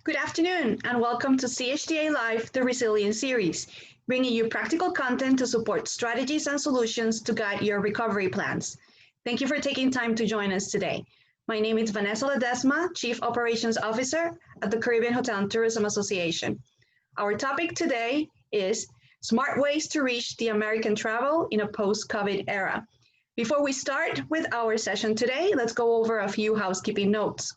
Good afternoon and welcome to CHTA Live, the Resilience Series, bringing you practical content to support strategies and solutions to guide your recovery plans. Thank you for taking time to join us today. My name is Vanessa Ledesma, Chief Operations Officer at the Caribbean Hotel and Tourism Association. Our topic today is Smart Ways to Reach the American Travel in a Post-COVID Era. Before we start with our session today, let's go over a few housekeeping notes.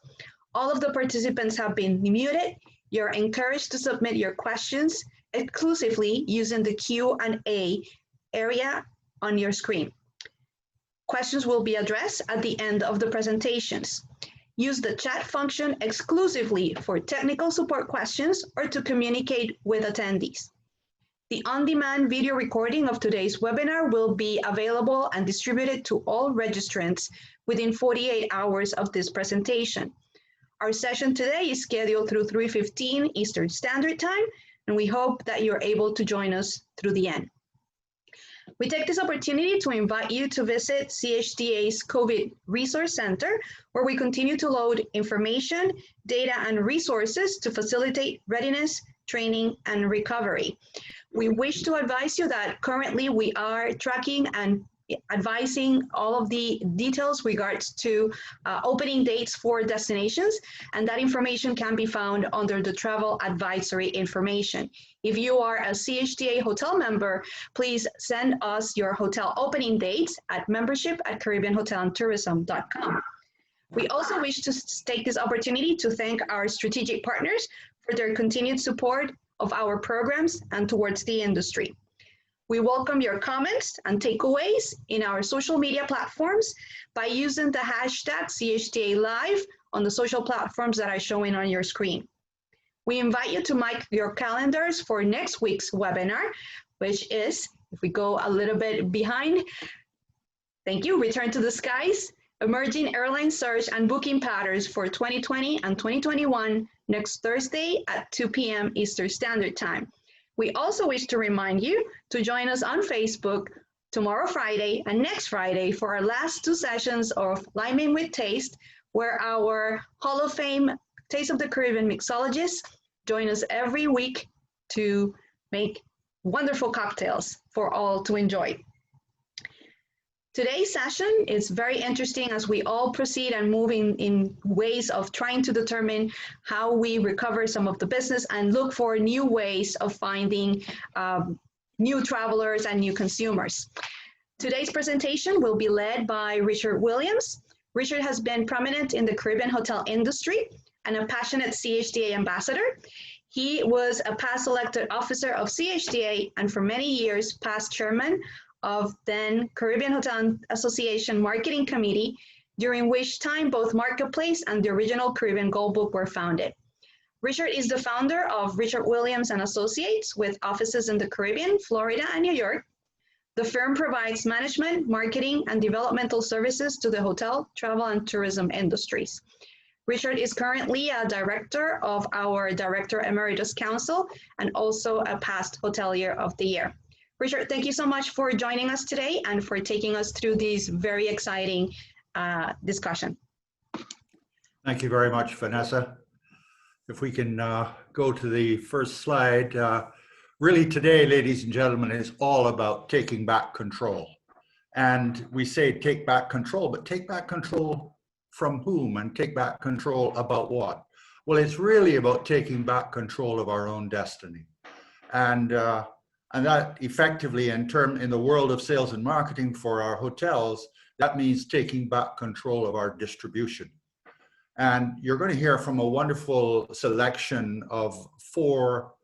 All of the participants have been muted. You're encouraged to submit your questions exclusively using the Q&A area on your screen. Questions will be addressed at the end of the presentations. Use the chat function exclusively for technical support questions or to communicate with attendees. The on-demand video recording of today's webinar will be available and distributed to all registrants within 48 hours of this presentation. Our session today is scheduled through 3:15 Eastern Standard Time, and we hope that you're able to join us through the end. We take this opportunity to invite you to visit CHTA's COVID Resource Center, where we continue to load information, data, and resources to facilitate readiness, training, and recovery. We wish to advise you that currently we are tracking and advising all of the details regards to opening dates for destinations, and that information can be found under the travel advisory information. If you are a CHTA hotel member, please send us your hotel opening dates at membership@caribbeanhotelandtourism.com. We also wish to take this opportunity to thank our strategic partners for their continued support of our programs and towards the industry. We welcome your comments and takeaways in our social media platforms by using the hashtag CHTA Live on the social platforms that are showing on your screen. We invite you to mark your calendars for next week's webinar, which is, if we go a little bit behind, thank you, Return to the Skies, Emerging Airline Search and Booking Patterns for 2020 and 2021, next Thursday at 2 p.m. Eastern Standard Time. We also wish to remind you to join us on Facebook tomorrow Friday and next Friday for our last two sessions of Liming with Taste, where our Hall of Fame Taste of the Caribbean mixologists join us every week to make wonderful cocktails for all to enjoy. Today's session is very interesting as we all proceed and move in ways of trying to determine how we recover some of the business and look for new ways of finding new travelers and new consumers. Today's presentation will be led by Richard Williams. Richard has been prominent in the Caribbean hotel industry and a passionate CHTA ambassador. He was a past elected officer of CHTA and for many years past chairman of then Caribbean Hotel Association Marketing Committee, during which time both Marketplace and the original Caribbean Gold Book were founded. Richard is the founder of Richard Williams and Associates with offices in the Caribbean, Florida, and New York. The firm provides management, marketing, and developmental services to the hotel, travel, and tourism industries. Richard is currently a director of our Director Emeritus Council and also a past Hotelier of the Year. Richard, thank you so much for joining us today and for taking us through this very exciting discussion. Thank you very much, Vanessa. If we can go to the first slide. Really today, ladies and gentlemen, is all about taking back control. And we say take back control, but take back control from whom and take back control about what? Well, it's really about taking back control of our own destiny. And that effectively in the world of sales and marketing for our hotels, that means taking back control of our distribution. And you're going to hear from a wonderful selection of four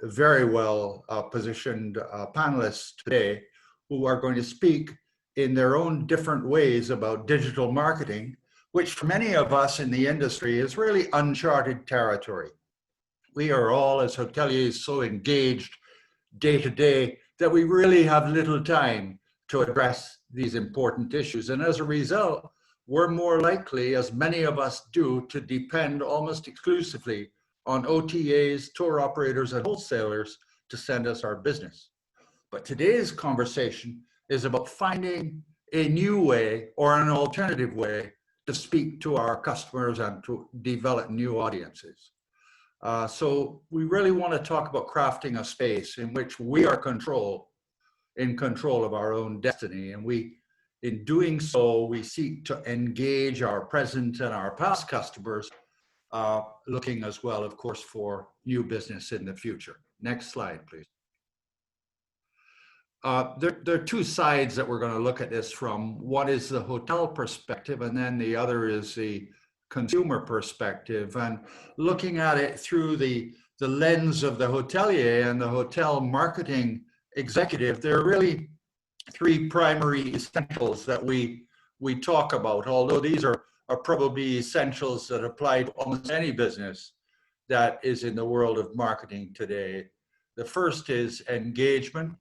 very well positioned panelists today who are going to speak in their own different ways about digital marketing, which for many of us in the industry is really uncharted territory. We are all as hoteliers so engaged day to day that we really have little time to address these important issues. And as a result, we're more likely, as many of us do, to depend almost exclusively on OTAs, tour operators, and wholesalers to send us our business. But today's conversation is about finding a new way or an alternative way to speak to our customers and to develop new audiences. So we really want to talk about crafting a space in which we are in control of our own destiny. And in doing so, we seek to engage our present and our past customers, looking as well, of course, for new business in the future. Next slide, please. There are two sides that we're going to look at this from. One is the hotel perspective, and then the other is the consumer perspective. And looking at it through the lens of the hotelier and the hotel marketing executive, there are really three primary essentials that we talk about, although these are probably essentials that apply to almost any business that is in the world of marketing today. The first is engagement.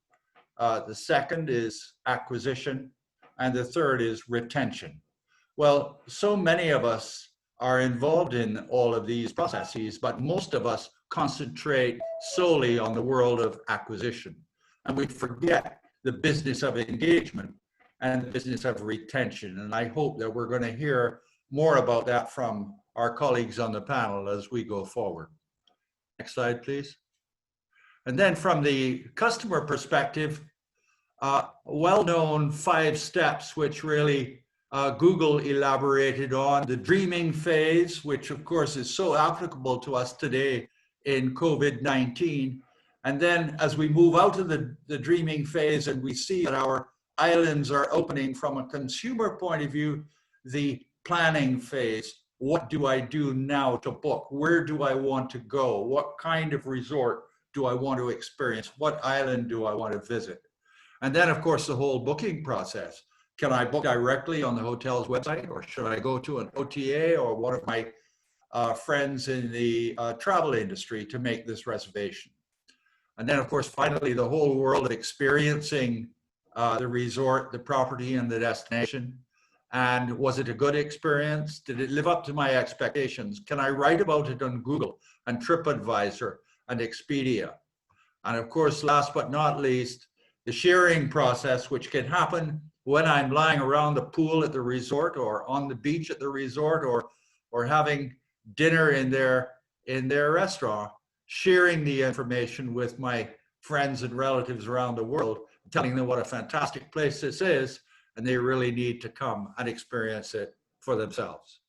The second is acquisition, and the third is retention. Well, so many of us are involved in all of these processes, but most of us concentrate solely on the world of acquisition. And we forget the business of engagement and the business of retention. And I hope that we're going to hear more about that from our colleagues on the panel as we go forward. Next slide, please. And then from the customer perspective, well-known 5 steps, which really Google elaborated on. The dreaming phase, which of course is so applicable to us today in COVID-19. And then as we move out of the dreaming phase and we see that our islands are opening from a consumer point of view, the planning phase. What do I do now to book? Where do I want to go? What kind of resort do I want to experience? What island do I want to visit? And then, of course, the whole booking process. Can I book directly on the hotel's website, or should I go to an OTA or one of my friends in the travel industry to make this reservation? And then, of course, finally, the whole world of experiencing the resort, the property, and the destination. And was it a good experience? Did it live up to my expectations? Can I write about it on Google and TripAdvisor and Expedia? And of course, last but not least, the sharing process, which can happen when I'm lying around the pool at the resort or on the beach at the resort or having dinner in their restaurant, sharing the information with my friends and relatives around the world, telling them what a fantastic place this is, and they really need to come and experience it for themselves.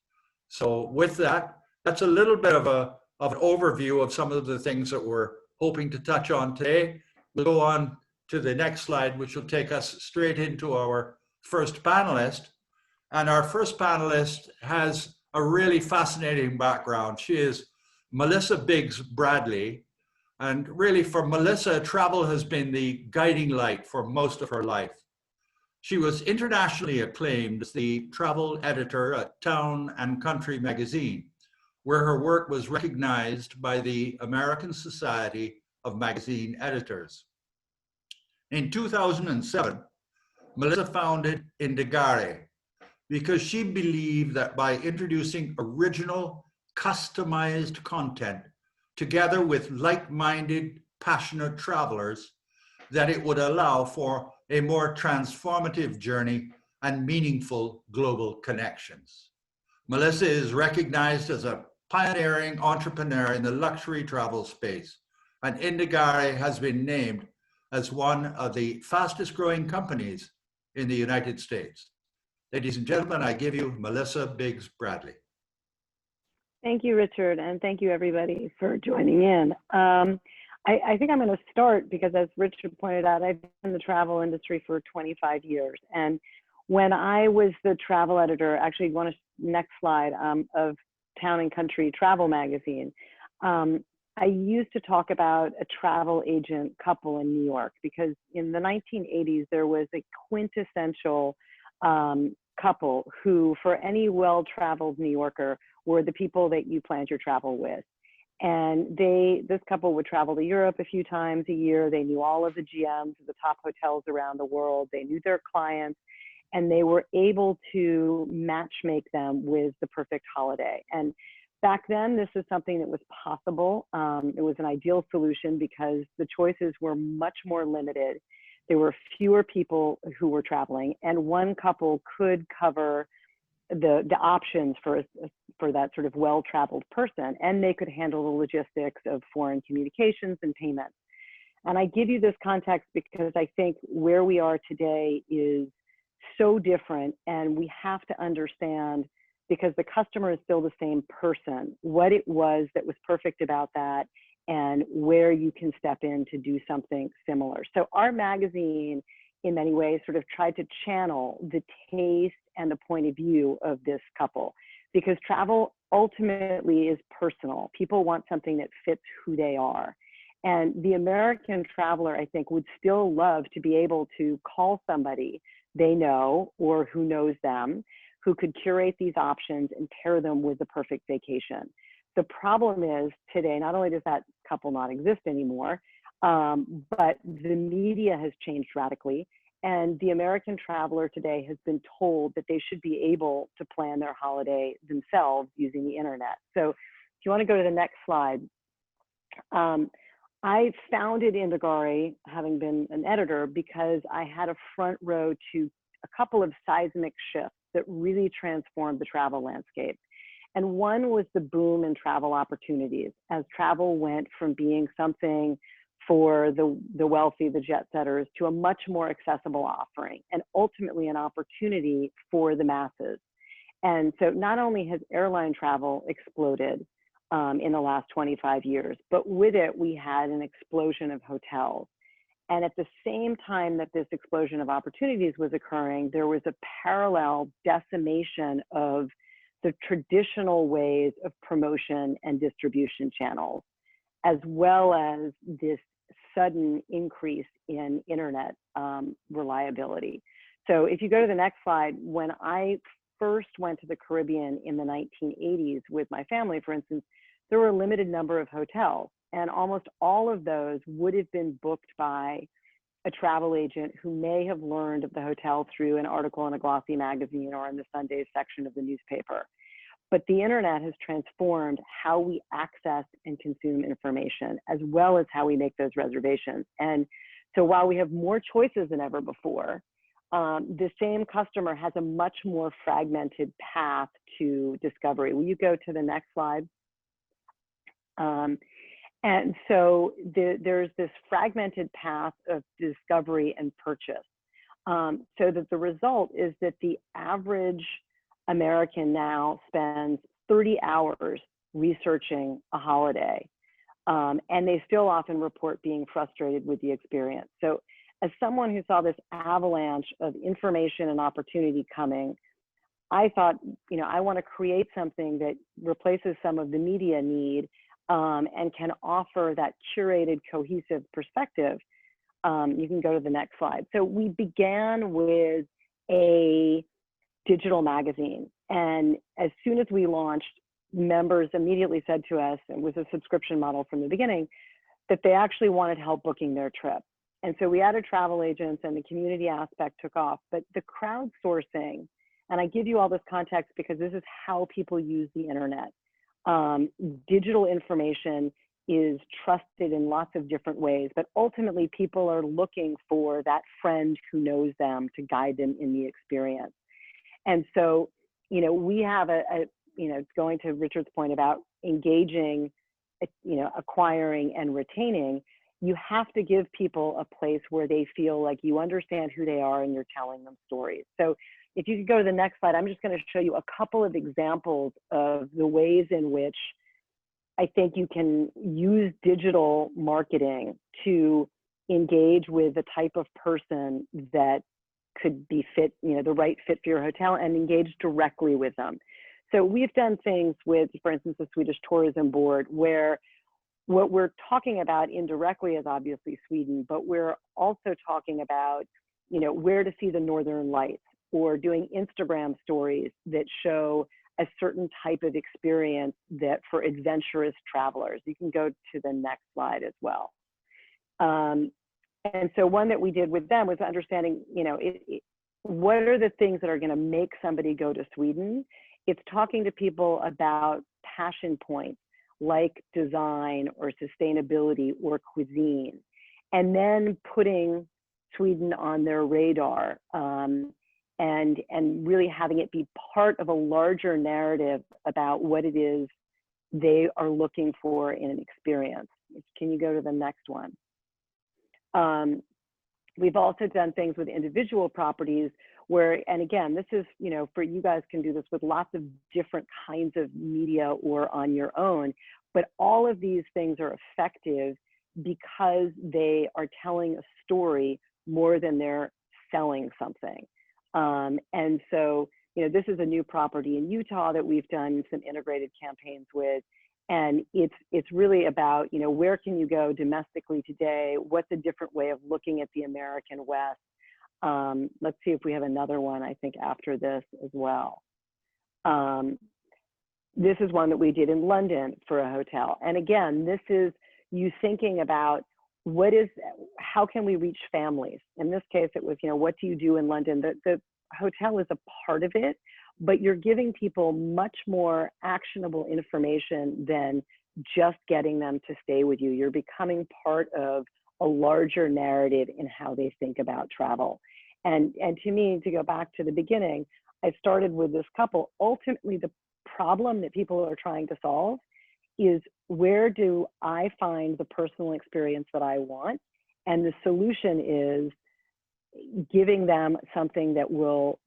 So with that, that's a little bit of an overview of some of the things that we're hoping to touch on today. We'll go on to the next slide, which will take us straight into our first panelist. And our first panelist has a really fascinating background. She is Melissa Biggs Bradley. And really for Melissa, travel has been the guiding light for most of her life. She was internationally acclaimed as the travel editor at Town and Country magazine, where her work was recognized by the American Society of Magazine Editors. In 2007, Melissa founded Indagare because she believed that by introducing original, customized content together with like-minded, passionate travelers, that it would allow for a more transformative journey and meaningful global connections. Melissa is recognized as a pioneering entrepreneur in the luxury travel space, and Indagare has been named as one of the fastest growing companies in the United States. Ladies and gentlemen, I give you Melissa Biggs Bradley. Thank you, Richard, and thank you everybody for joining in. I think I'm going to start because, as Richard pointed out, I've been in the travel industry for 25 years. And when I was the travel editor, actually, next slide, of Town and Country Travel magazine, I used to talk about a travel agent couple in New York because in the 1980s, there was a quintessential couple who, for any well-traveled New Yorker, were the people that you planned your travel with. And this couple would travel to Europe a few times a year. They knew all of the GMs of the top hotels around the world. They knew their clients, and they were able to matchmake them with the perfect holiday. And back then, this was something that was possible. It was an ideal solution because the choices were much more limited. There were fewer people who were traveling, and one couple could cover the options for that sort of well-traveled person, and they could handle the logistics of foreign communications and payments. And I give you this context because I think where we are today is so different, and we have to understand, because the customer is still the same person, what it was that was perfect about that and where you can step in to do something similar. So our magazine, in many ways, sort of tried to channel the taste and the point of view of this couple, because travel ultimately is personal. People want something that fits who they are. And the American traveler, I think, would still love to be able to call somebody they know or who knows them, who could curate these options and pair them with the perfect vacation. The problem is today, not only does that couple not exist anymore, but the media has changed radically. And the American traveler today has been told that they should be able to plan their holiday themselves using the internet. So if you want to go to the next slide, I founded Indagare, having been an editor, because I had a front row to a couple of seismic shifts that really transformed the travel landscape. And one was the boom in travel opportunities, as travel went from being something for the wealthy, the jet setters, to a much more accessible offering, and ultimately an opportunity for the masses. And so not only has airline travel exploded in the last 25 years, but with it, we had an explosion of hotels. And at the same time that this explosion of opportunities was occurring, there was a parallel decimation of the traditional ways of promotion and distribution channels, as well as this sudden increase in internet reliability. So if you go to the next slide, when I first went to the Caribbean in the 1980s with my family, for instance, there were a limited number of hotels, and almost all of those would have been booked by a travel agent who may have learned of the hotel through an article in a glossy magazine or in the Sundays section of the newspaper. But the internet has transformed how we access and consume information, as well as how we make those reservations. And so while we have more choices than ever before, the same customer has a much more fragmented path to discovery. Will you go to the next slide? And so there's this fragmented path of discovery and purchase. So that the result is that the average American now spends 30 hours researching a holiday, and they still often report being frustrated with the experience. So as someone who saw this avalanche of information and opportunity coming, I thought, you know, I want to create something that replaces some of the media need and can offer that curated, cohesive perspective. You can go to the next slide. So we began with a digital magazine, and as soon as we launched, members immediately said to us, it was a subscription model from the beginning, that they actually wanted help booking their trip. And so we added travel agents, and the community aspect took off. But the crowdsourcing, and I give you all this context because this is how people use the internet. Digital information is trusted in lots of different ways, but ultimately people are looking for that friend who knows them to guide them in the experience. And so, you know, we have you know, going to Richard's point about engaging, you know, acquiring and retaining, you have to give people a place where they feel like you understand who they are and you're telling them stories. So if you could go to the next slide, I'm just going to show you a couple of examples of the ways in which I think you can use digital marketing to engage with the type of person that could be fit, you know, the right fit for your hotel, and engage directly with them. So we've done things with, for instance, the Swedish Tourism Board, where what we're talking about indirectly is obviously Sweden, but we're also talking about, you know, where to see the Northern Lights, or doing Instagram stories that show a certain type of experience that for adventurous travelers. You can go to the next slide as well. And so one that we did with them was understanding, you know, what are the things that are going to make somebody go to Sweden? It's talking to people about passion points like design or sustainability or cuisine, and then putting Sweden on their radar and really having it be part of a larger narrative about what it is they are looking for in an experience. Can you go to the next one? We've also done things with individual properties where, and again, this is, you know, for you guys can do this with lots of different kinds of media or on your own, but all of these things are effective because they are telling a story more than they're selling something. And so, you know, this is a new property in Utah that we've done some integrated campaigns with. And it's really about, you know, where can you go domestically today? What's a different way of looking at the American West? Let's see if we have another one, I think, after this as well. This is one that we did in London for a hotel. And again, this is you thinking about how can we reach families? In this case, it was, you know, what do you do in London? The hotel is a part of it, but you're giving people much more actionable information than just getting them to stay with you. You're becoming part of a larger narrative in how they think about travel. And to me, to go back to the beginning, I started with this couple. Ultimately, the problem that people are trying to solve is, where do I find the personal experience that I want? And the solution is giving them something that will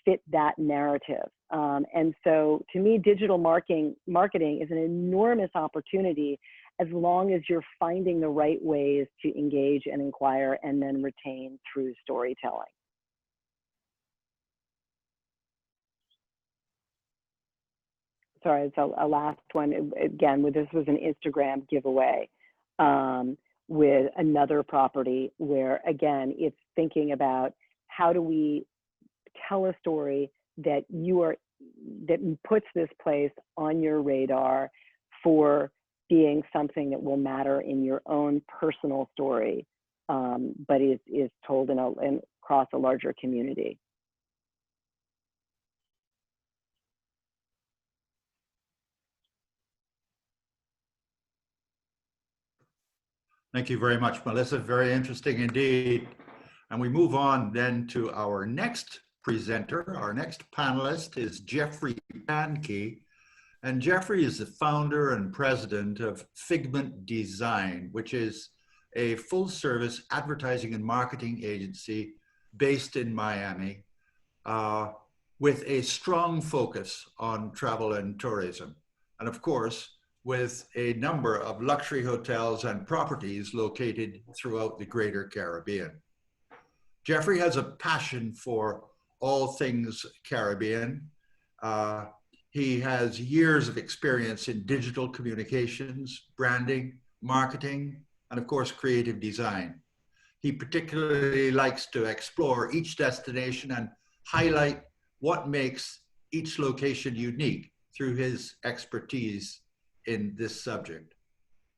fit that narrative. And so to me, digital marketing is an enormous opportunity as long as you're finding the right ways to engage and inquire and then retain through storytelling. Sorry, it's a last one. Again, this was an Instagram giveaway with another property where, again, it's thinking about how do we tell a story that that puts this place on your radar for being something that will matter in your own personal story, but is told across a larger community. Thank you very much, Melissa. Very interesting indeed. And we move on then to our next presenter. Our next panelist is Jeffrey Pankey. And Jeffrey is the founder and president of Figment Design, which is a full-service advertising and marketing agency based in Miami, with a strong focus on travel and tourism. And of course, with a number of luxury hotels and properties located throughout the greater Caribbean. Jeffrey has a passion for all things Caribbean. He has years of experience in digital communications, branding, marketing, and of course, creative design. He particularly likes to explore each destination and highlight what makes each location unique through his expertise in this subject.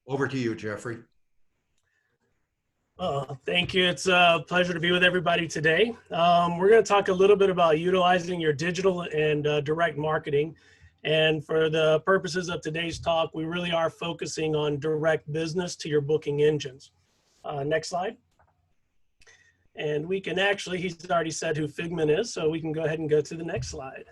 Over to you, Jeffrey. Thank you. It's a pleasure to be with everybody today. We're going to talk a little bit about utilizing your digital and direct marketing. And for the purposes of today's talk, we really are focusing on direct business to your booking engines. Next slide. And we can actually, he's already said who Figment is, so we can go ahead and go to the next slide.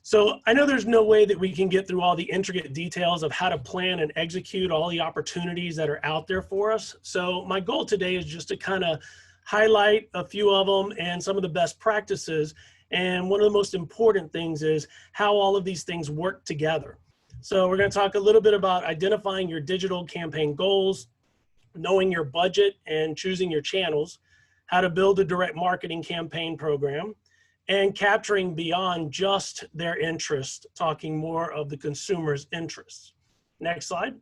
So I know there's no way that we can get through all the intricate details of how to plan and execute all the opportunities that are out there for us. So my goal today is just to kind of highlight a few of them and some of the best practices. And one of the most important things is how all of these things work together. So we're going to talk a little bit about identifying your digital campaign goals, knowing your budget and choosing your channels, how to build a direct marketing campaign program, and capturing beyond just their interest, talking more of the consumer's interests. Next slide.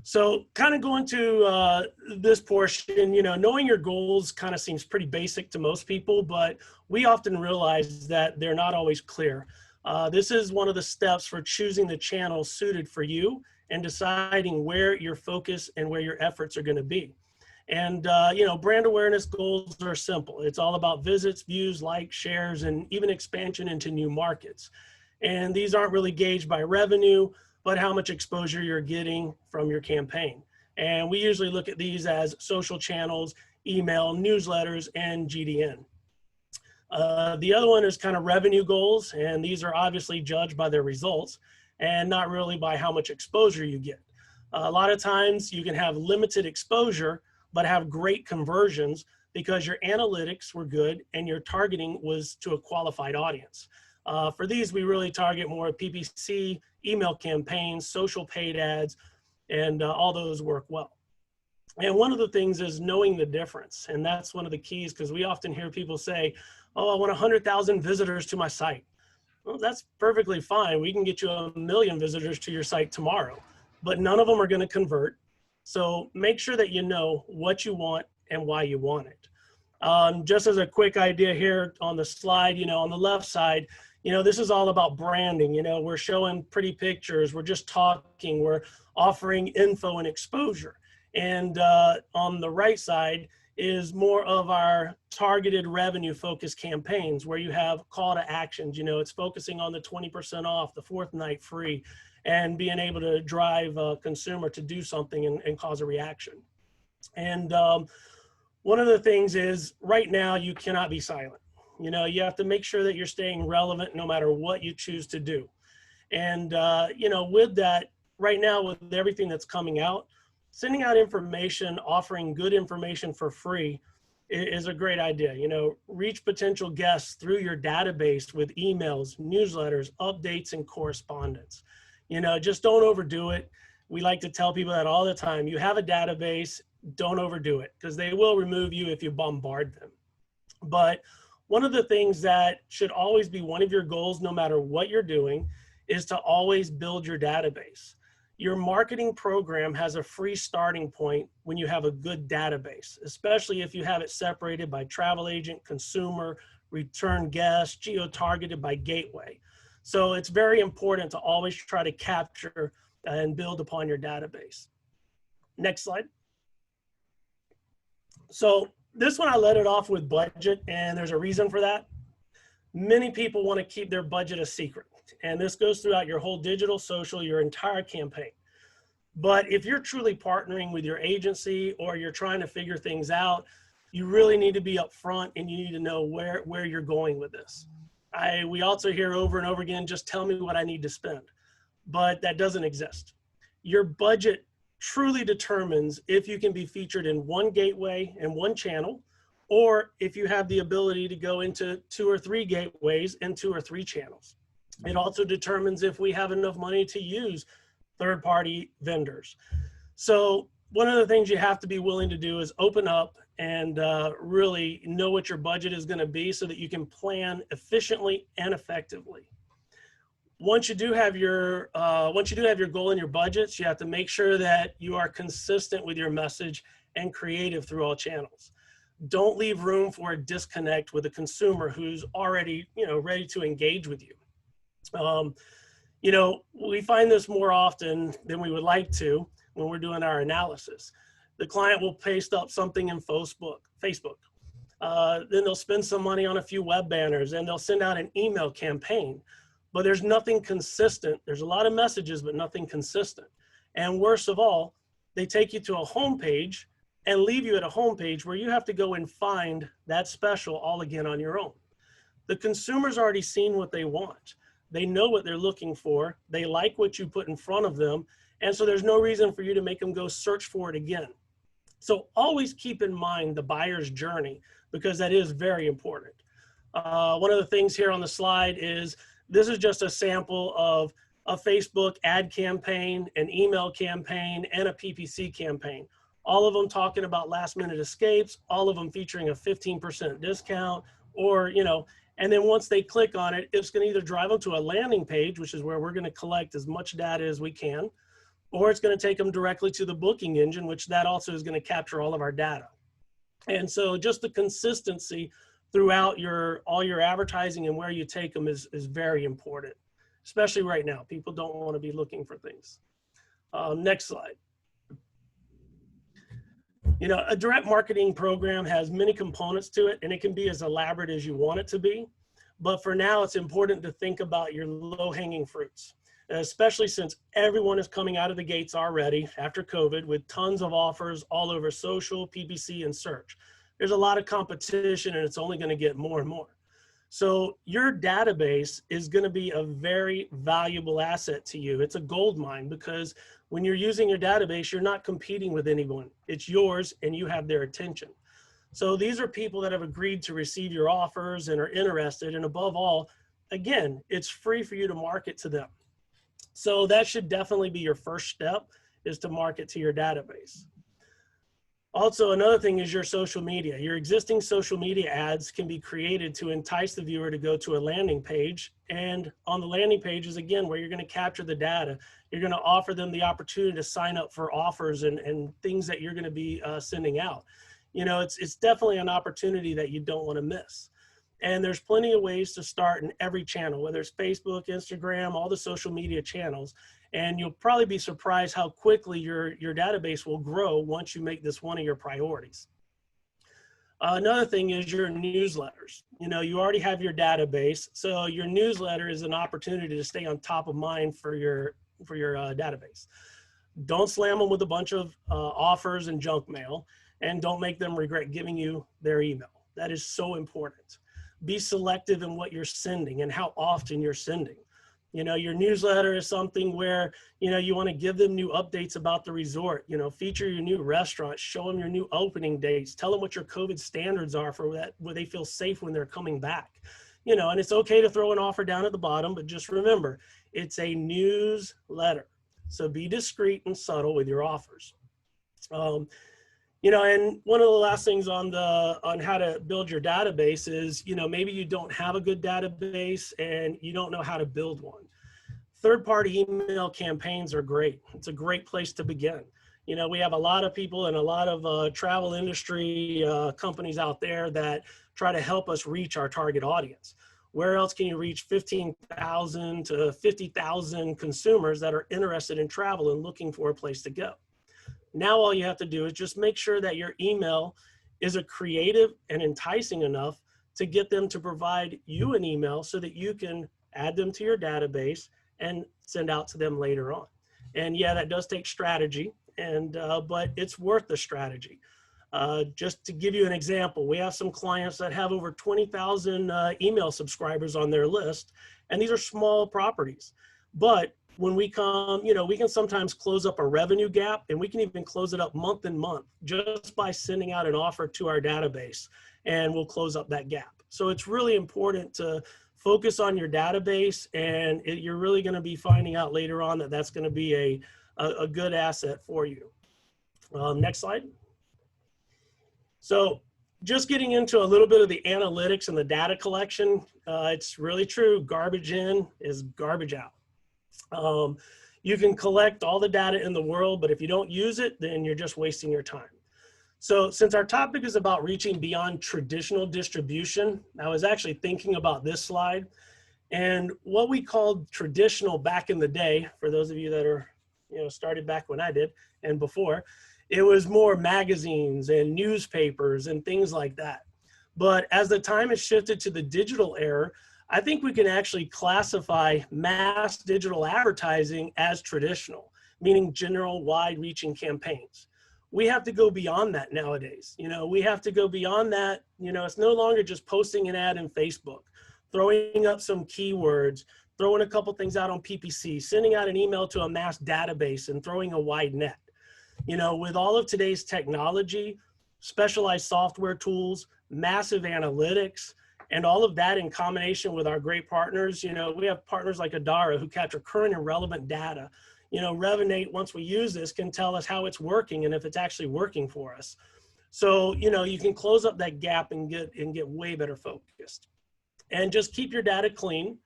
So kind of going to this portion, you know, knowing your goals kind of seems pretty basic to most people, but we often realize that they're not always clear. This is one of the steps for choosing the channel suited for you and deciding where your focus and where your efforts are going to be. And, you know, brand awareness goals are simple. It's all about visits, views, likes, shares, and even expansion into new markets. And these aren't really gauged by revenue, but how much exposure you're getting from your campaign. And we usually look at these as social channels, email, newsletters, and GDN. The other one is kind of revenue goals, and these are obviously judged by their results and not really by how much exposure you get. A lot of times you can have limited exposure, but have great conversions because your analytics were good and your targeting was to a qualified audience. For these, we really target more PPC, email campaigns, social paid ads, and all those work well. And one of the things is knowing the difference. And that's one of the keys, because we often hear people say, oh, I want 100,000 visitors to my site. Well, that's perfectly fine. We can get you 1 million visitors to your site tomorrow, but none of them are going to convert. So make sure that you know what you want and why you want it. Just as a quick idea here on the slide, on the left side, this is all about branding. We're showing pretty pictures. We're just talking. We're offering info and exposure. And on the right side is more of our targeted revenue focused campaigns where you have call to actions. It's focusing on the 20% off, the 4th night free, and being able to drive a consumer to do something and cause a reaction. And one of the things is right now you cannot be silent. You have to make sure that you're staying relevant no matter what you choose to do. And, with that, right now with everything that's coming out, sending out information, offering good information for free is a great idea. Reach potential guests through your database with emails, newsletters, updates, and correspondence. Just don't overdo it. We like to tell people that all the time. You have a database, don't overdo it, because they will remove you if you bombard them. But one of the things that should always be one of your goals, no matter what you're doing, is to always build your database. Your marketing program has a free starting point when you have a good database, especially if you have it separated by travel agent, consumer, return guest, geo-targeted by gateway. So it's very important to always try to capture and build upon your database. Next slide. So this one I let it off with budget, and there's a reason for that. Many people want to keep their budget a secret. And this goes throughout your whole digital, social, your entire campaign. But if you're truly partnering with your agency or you're trying to figure things out, you really need to be upfront and you need to know where you're going with this. We also hear over and over again, just tell me what I need to spend. But that doesn't exist. Your budget truly determines if you can be featured in one gateway and one channel, or if you have the ability to go into 2 or 3 gateways and 2 or 3 channels. It also determines if we have enough money to use third-party vendors. So one of the things you have to be willing to do is open up and really know what your budget is going to be so that you can plan efficiently and effectively. Once you do have your goal and your budgets, you have to make sure that you are consistent with your message and creative through all channels. Don't leave room for a disconnect with a consumer who's already, ready to engage with you. We find this more often than we would like to when we're doing our analysis. The client will paste up something in Facebook. Then they'll spend some money on a few web banners and they'll send out an email campaign, but there's nothing consistent. There's a lot of messages, but nothing consistent. And worst of all, they take you to a homepage and leave you at a homepage where you have to go and find that special all again on your own. The consumer's already seen what they want. They know what they're looking for. They like what you put in front of them. And so there's no reason for you to make them go search for it again. So always keep in mind the buyer's journey, because that is very important. One of the things here on the slide is, this is just a sample of a Facebook ad campaign, an email campaign, and a PPC campaign. All of them talking about last minute escapes, all of them featuring a 15% discount, or, and then once they click on it, it's going to either drive them to a landing page, which is where we're going to collect as much data as we can, or it's going to take them directly to the booking engine, which that also is going to capture all of our data. And so just the consistency throughout all your advertising and where you take them is very important, especially right now. People don't want to be looking for things. Next slide. A direct marketing program has many components to it, and it can be as elaborate as you want it to be. But for now, it's important to think about your low-hanging fruits, especially since everyone is coming out of the gates already after COVID with tons of offers all over social, PPC, and search. there's a lot of competition and it's only going to get more and more. So your database is going to be a very valuable asset to you. It's a gold mine, because when you're using your database, you're not competing with anyone. It's yours and you have their attention. So these are people that have agreed to receive your offers and are interested. And above all, again, it's free for you to market to them. So that should definitely be your first step, is to market to your database. Also, another thing is your social media. Your existing social media ads can be created to entice the viewer to go to a landing page. And on the landing page is, again, where you're going to capture the data. You're going to offer them the opportunity to sign up for offers and things that you're going to be sending out. You know, it's definitely an opportunity that you don't want to miss. And there's plenty of ways to start in every channel, whether it's Facebook, Instagram, all the social media channels. And you'll probably be surprised how quickly your database will grow once you make this one of your priorities. Another thing is your newsletters. You know, you already have your database, so your newsletter is an opportunity to stay on top of mind for your database. Don't slam them with a bunch of offers and junk mail, and don't make them regret giving you their email. That is so important. Be selective in what you're sending and how often you're sending. You know, your newsletter is something where, you know, you want to give them new updates about the resort, you know, feature your new restaurant, show them your new opening dates, tell them what your COVID standards are for that, where they feel safe when they're coming back. You know, and it's okay to throw an offer down at the bottom, but just remember, it's a newsletter. So be discreet and subtle with your offers. You know, and one of the last things on how to build your database is, you know, maybe you don't have a good database and you don't know how to build one. Third-party email campaigns are great. It's a great place to begin. You know, we have a lot of people and a lot of travel industry companies out there that try to help us reach our target audience. Where else can you reach 15,000 to 50,000 consumers that are interested in travel and looking for a place to go? Now all you have to do is just make sure that your email is creative and enticing enough to get them to provide you an email so that you can add them to your database and send out to them later on. And yeah, that does take strategy, but it's worth the strategy. Just to give you an example, we have some clients that have over 20,000 email subscribers on their list, and these are small properties. But when we come, you know, we can sometimes close up a revenue gap, and we can even close it up month and month just by sending out an offer to our database, and we'll close up that gap. So it's really important to focus on your database, and you're really going to be finding out later on that that's going to be a good asset for you. Next slide. So just getting into a little bit of the analytics and the data collection, it's really true. Garbage in is garbage out. You can collect all the data in the world, but if you don't use it, then you're just wasting your time. So since our topic is about reaching beyond traditional distribution, I was actually thinking about this slide, and what we called traditional back in the day, for those of you that are, you know, started back when I did and before, it was more magazines and newspapers and things like that. But as the time has shifted to the digital era, I think we can actually classify mass digital advertising as traditional, meaning general wide-reaching campaigns. We have to go beyond that nowadays. You know, we have to go beyond that. You know, it's no longer just posting an ad in Facebook, throwing up some keywords, throwing a couple things out on PPC, sending out an email to a mass database and throwing a wide net. You know, with all of today's technology, specialized software tools, massive analytics, and all of that in combination with our great partners, you know, we have partners like Adara who capture current and relevant data. You know, Revinate, once we use this, can tell us how it's working and if it's actually working for us. So, you know, you can close up that gap and get way better focused. And just keep your data clean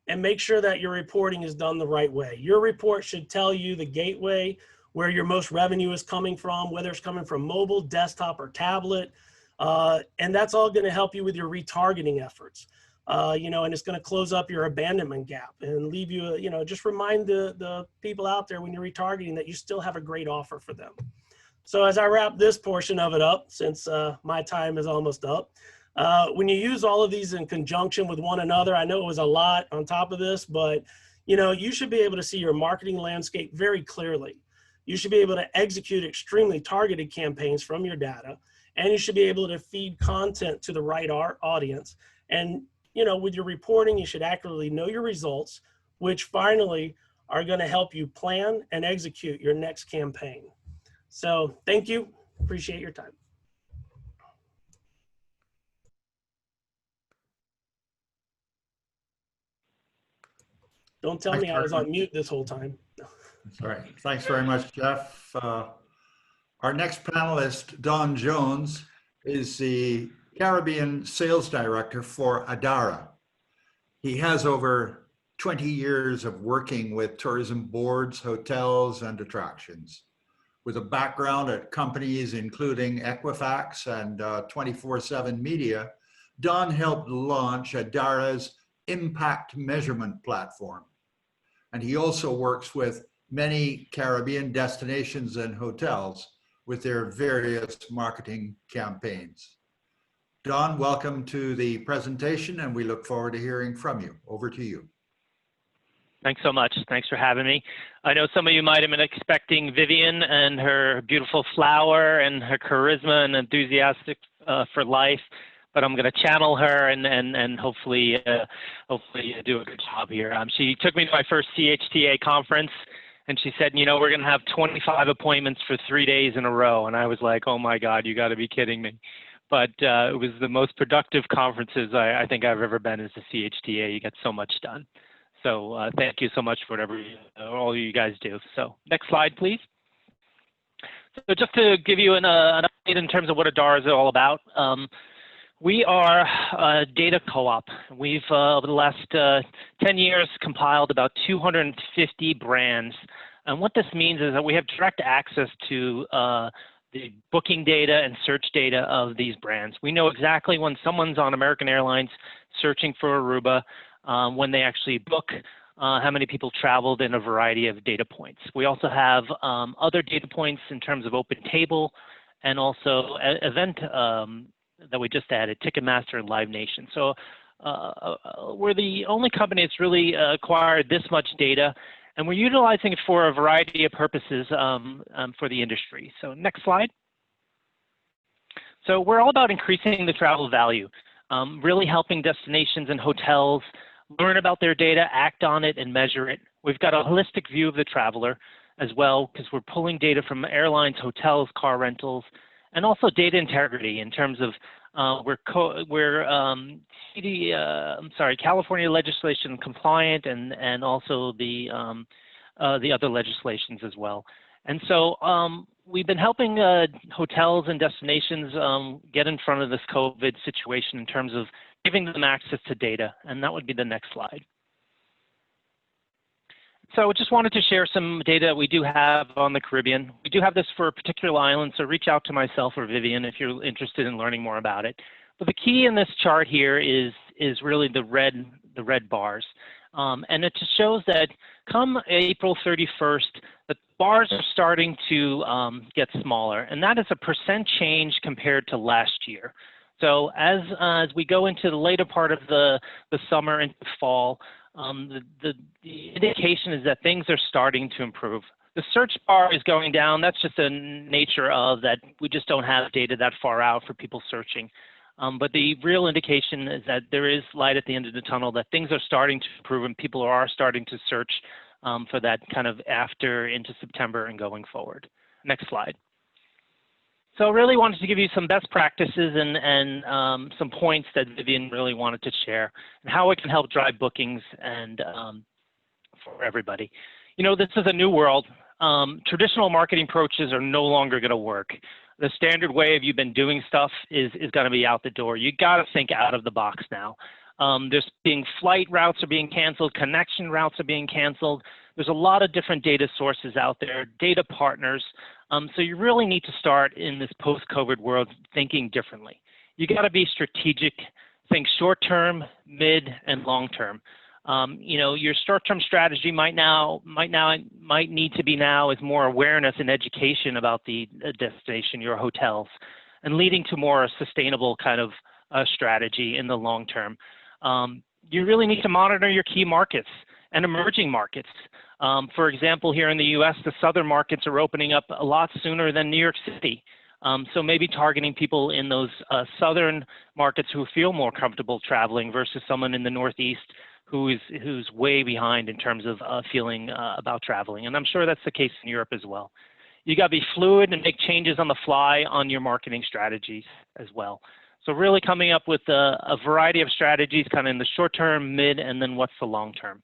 and make sure that your reporting is done the right way. Your report should tell you the gateway, where your most revenue is coming from, whether it's coming from mobile, desktop, or tablet. And that's all going to help you with your retargeting efforts. You know, and it's going to close up your abandonment gap and leave you, you know, just remind the people out there when you're retargeting that you still have a great offer for them. So as I wrap this portion of it up, since my time is almost up, when you use all of these in conjunction with one another, I know it was a lot on top of this, but, you know, you should be able to see your marketing landscape very clearly. You should be able to execute extremely targeted campaigns from your data. and you should be able to feed content to the right audience. And, you know, with your reporting, you should accurately know your results, which finally are going to help you plan and execute your next campaign. So thank you. Appreciate your time. Don't tell me I was on mute this whole time. Sorry. Thanks very much, Jeff. Our next panelist, Don Jones, is the Caribbean Sales Director for Adara. He has over 20 years of working with tourism boards, hotels, and attractions. With a background at companies including Equifax and 24/7 Media, Don helped launch Adara's impact measurement platform. And he also works with many Caribbean destinations and hotels with their various marketing campaigns. Don, welcome to the presentation, and we look forward to hearing from you. Over to you. Thanks so much. Thanks for having me. I know some of you might have been expecting Vivian and her beautiful flower and her charisma and enthusiastic for life, but I'm going to channel her and hopefully do a good job here. She took me to my first CHTA conference, and she said, you know, we're going to have 25 appointments for 3 days in a row. And I was like, oh my God, you got to be kidding me. But it was the most productive conferences I think I've ever been as a CHTA. You get so much done. So thank you so much for whatever all you guys do. So next slide, please. So just to give you an update in terms of what Adara is all about. We are a data co-op. We've, over the last 10 years, compiled about 250 brands. And what this means is that we have direct access to the booking data and search data of these brands. We know exactly when someone's on American Airlines searching for Aruba, when they actually book, how many people traveled, in a variety of data points. We also have other data points in terms of open table and also event that we just added, Ticketmaster and Live Nation. So we're the only company that's really acquired this much data, and we're utilizing it for a variety of purposes for the industry. So next slide. So we're all about increasing the travel value, really helping destinations and hotels learn about their data, act on it, and measure it. We've got a holistic view of the traveler as well, because we're pulling data from airlines, hotels, car rentals, and also data integrity in terms of California legislation compliant, and also the other legislations as well. And so we've been helping hotels and destinations get in front of this COVID situation in terms of giving them access to data, and that would be the next slide. So I just wanted to share some data we do have on the Caribbean. We do have this for a particular island, so reach out to myself or Vivian if you're interested in learning more about it. But the key in this chart here is really the red bars. And it just shows that come April 31st, the bars are starting to get smaller, and that is a % change compared to last year. So as we go into the later part of the summer and fall, the indication is that things are starting to improve. The search bar is going down. That's just the nature of that. We just don't have data that far out for people searching. But the real indication is that there is light at the end of the tunnel, that things are starting to improve and people are starting to search for that kind of after into September and going forward. Next slide. So I really wanted to give you some best practices and some points that Vivian really wanted to share, and how it can help drive bookings and for everybody. You know, this is a new world. Traditional marketing approaches are no longer going to work. The standard way of you've been doing stuff is going to be out the door. You got to think out of the box now. There's flight routes are being canceled, connection routes are being canceled. There's a lot of different data sources out there, data partners. So you really need to start in this post-COVID world thinking differently. You got to be strategic, think short-term, mid, and long-term. You know, your short-term strategy might need to be now is more awareness and education about the destination, your hotels, and leading to more sustainable kind of strategy in the long term. You really need to monitor your key markets and emerging markets. For example, here in the U.S., the southern markets are opening up a lot sooner than New York City. So maybe targeting people in those southern markets who feel more comfortable traveling versus someone in the Northeast who's way behind in terms of feeling about traveling. And I'm sure that's the case in Europe as well. You got to be fluid and make changes on the fly on your marketing strategies as well. So really coming up with a variety of strategies kind of in the short term, mid, and then what's the long term.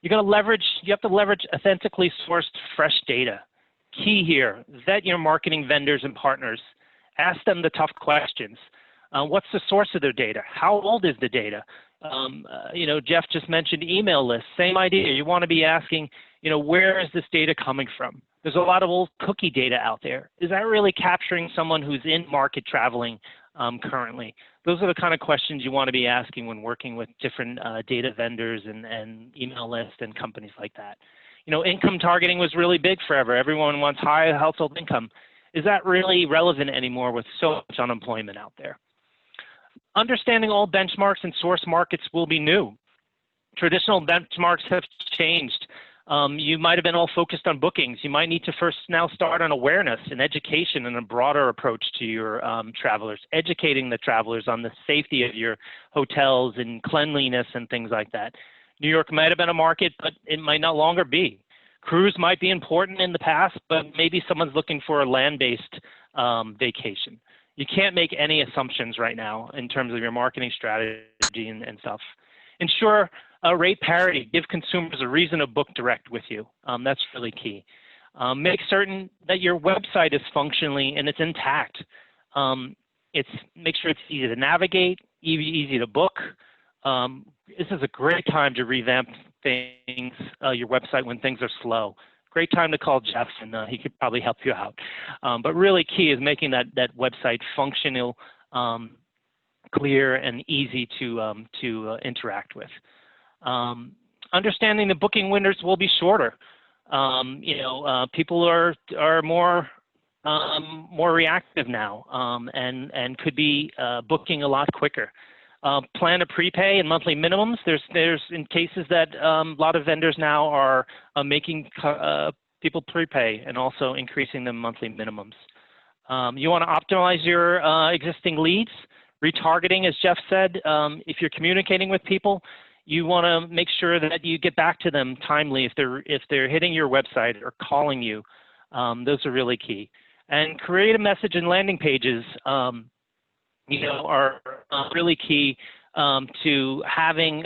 You have to leverage authentically sourced fresh data. Key here, vet your marketing vendors and partners. Ask them the tough questions. What's the source of their data? How old is the data? Jeff just mentioned email lists, same idea. You want to be asking, where is this data coming from? There's a lot of old cookie data out there. Is that really capturing someone who's in market traveling currently? Those are the kind of questions you want to be asking when working with different data vendors and email lists and companies like that. Income targeting was really big forever. Everyone wants high household income. Is that really relevant anymore with so much unemployment out there? Understanding all benchmarks and source markets will be new. Traditional benchmarks have changed. You might have been all focused on bookings. You might need to first now start on awareness and education and a broader approach to your travelers, educating the travelers on the safety of your hotels and cleanliness and things like that. New York might have been a market, but it might no longer be. Cruise might be important in the past, but maybe someone's looking for a land-based vacation. You can't make any assumptions right now in terms of your marketing strategy and stuff. Ensure rate parity. Give consumers a reason to book direct with you. That's really key. Make certain that your website is functionally and it's intact. Make sure it's easy to navigate, easy to book. This is a great time to revamp things, your website when things are slow. Great time to call Jeff, and he could probably help you out. But really key is making that website functional, clear, and easy to interact with. Understanding the booking windows will be shorter. People are more reactive now, and could be booking a lot quicker. Plan to prepay and monthly minimums. There's in cases that a lot of vendors now are making people prepay and also increasing the monthly minimums. You want to optimize your existing leads. Retargeting, as Jeff said, if you're communicating with people, you want to make sure that you get back to them timely if they're hitting your website or calling you. Those are really key. And create a message and landing pages are really key to having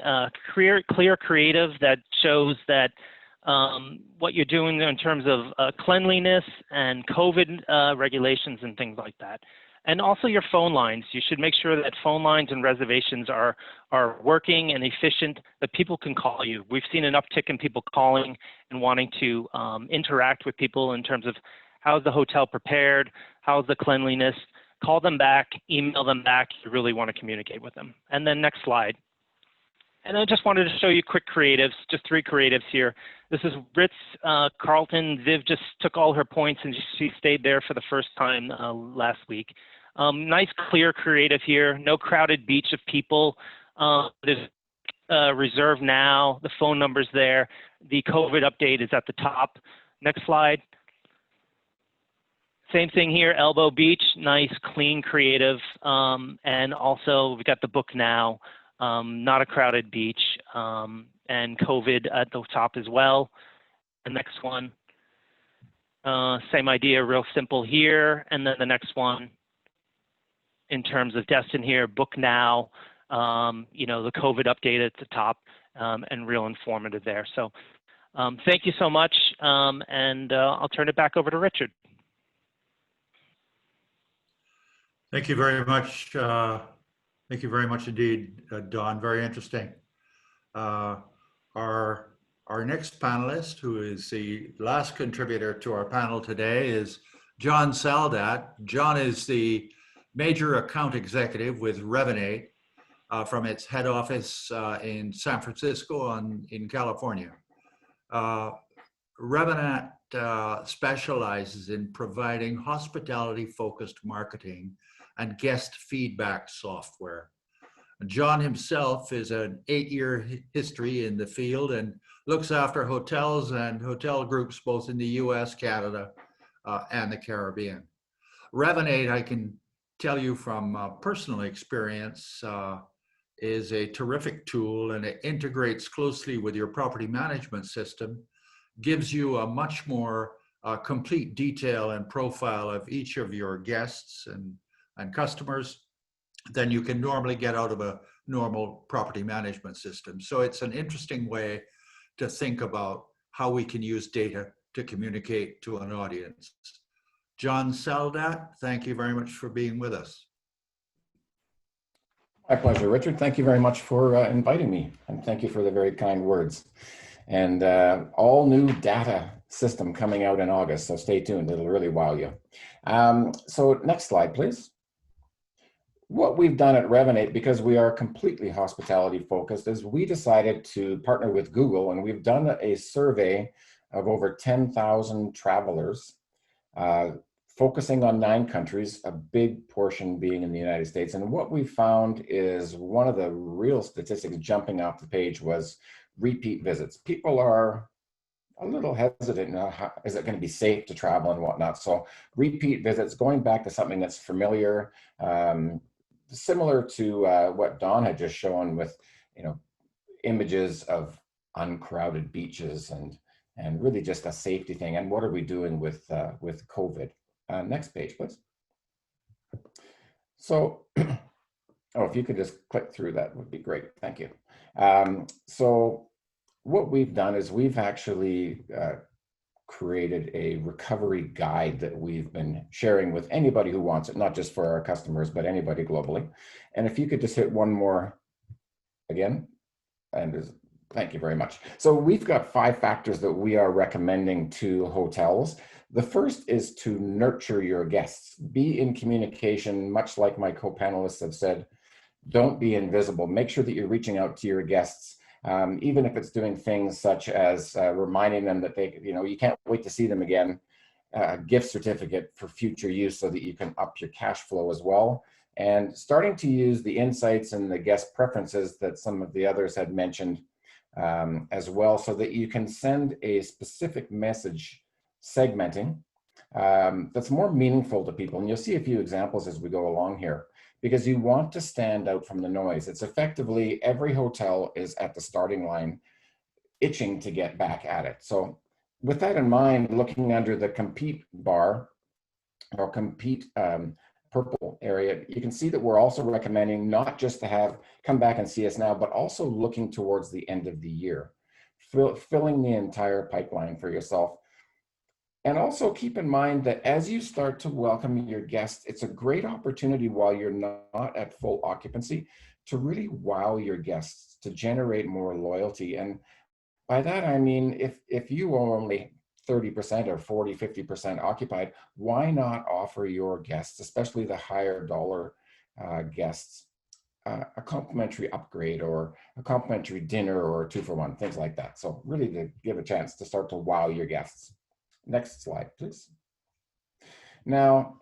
clear creative that shows that what you're doing in terms of cleanliness and COVID regulations and things like that. And also your phone lines. You should make sure that phone lines and reservations are working and efficient, that people can call you. We've seen an uptick in people calling and wanting to interact with people in terms of how's the hotel prepared, how's the cleanliness. Call them back, email them back. You really want to communicate with them. And then next slide. And I just wanted to show you quick creatives, just 3 creatives here. This is Ritz Carlton. Viv just took all her points and she stayed there for the first time last week. Nice clear creative here. No crowded beach of people. There's reserve now. The phone number's there. The COVID update is at the top. Next slide. Same thing here, Elbow Beach, nice, clean, creative, and also we've got the book now, not a crowded beach, and COVID at the top as well. The next one, same idea, real simple here, and then the next one, in terms of Destin here, book now, the COVID update at the top, and real informative there. So thank you so much, and I'll turn it back over to Richard. Thank you very much. Thank you very much indeed, Don. Very interesting. Our next panelist, who is the last contributor to our panel today, is John Saldat. John is the major account executive with Revinate from its head office in San Francisco in California. Revinate specializes in providing hospitality-focused marketing and guest feedback software. John himself is an 8-year history in the field and looks after hotels and hotel groups both in the US, Canada, and the Caribbean. Revinate, I can tell you from personal experience, is a terrific tool, and it integrates closely with your property management system, gives you a much more complete detail and profile of each of your guests and customers than you can normally get out of a normal property management system. So it's an interesting way to think about how we can use data to communicate to an audience. John Saldat, thank you very much for being with us. My pleasure, Richard. Thank you very much for inviting me, and thank you for the very kind words. And all new data system coming out in August, so stay tuned. It'll really wow you. So next slide, please. What we've done at Revinate, because we are completely hospitality focused, is we decided to partner with Google, and we've done a survey of over 10,000 travelers, focusing on 9 countries, a big portion being in the United States. And what we found is one of the real statistics jumping off the page was repeat visits. People are a little hesitant now, is it going to be safe to travel and whatnot? So repeat visits, going back to something that's familiar, similar to what Don had just shown with, images of uncrowded beaches and really just a safety thing. And what are we doing with COVID? Next page, please. So, if you could just click through, that would be great. Thank you. So what we've done is we've actually created a recovery guide that we've been sharing with anybody who wants it, not just for our customers, but anybody globally. And if you could just hit one more again, and thank you very much. So we've got 5 factors that we are recommending to hotels. The first is to nurture your guests. Be in communication, much like my co-panelists have said. Don't be invisible. Make sure that you're reaching out to your guests. Even if it's doing things such as reminding them that they, you can't wait to see them again, a gift certificate for future use so that you can up your cash flow as well. And starting to use the insights and the guest preferences that some of the others had mentioned as well, so that you can send a specific message segmenting that's more meaningful to people. And you'll see a few examples as we go along here, because you want to stand out from the noise. It's effectively every hotel is at the starting line, itching to get back at it. So with that in mind, looking under the compete bar or compete purple area, you can see that we're also recommending not just to come back and see us now, but also looking towards the end of the year, filling the entire pipeline for yourself. And also keep in mind that as you start to welcome your guests, it's a great opportunity while you're not at full occupancy to really wow your guests, to generate more loyalty. And by that, I mean, if you are only 30% or 40, 50% occupied, why not offer your guests, especially the higher dollar guests, a complimentary upgrade or a complimentary dinner or a 2-for-1, things like that. So really to give a chance to start to wow your guests. Next slide, please. Now,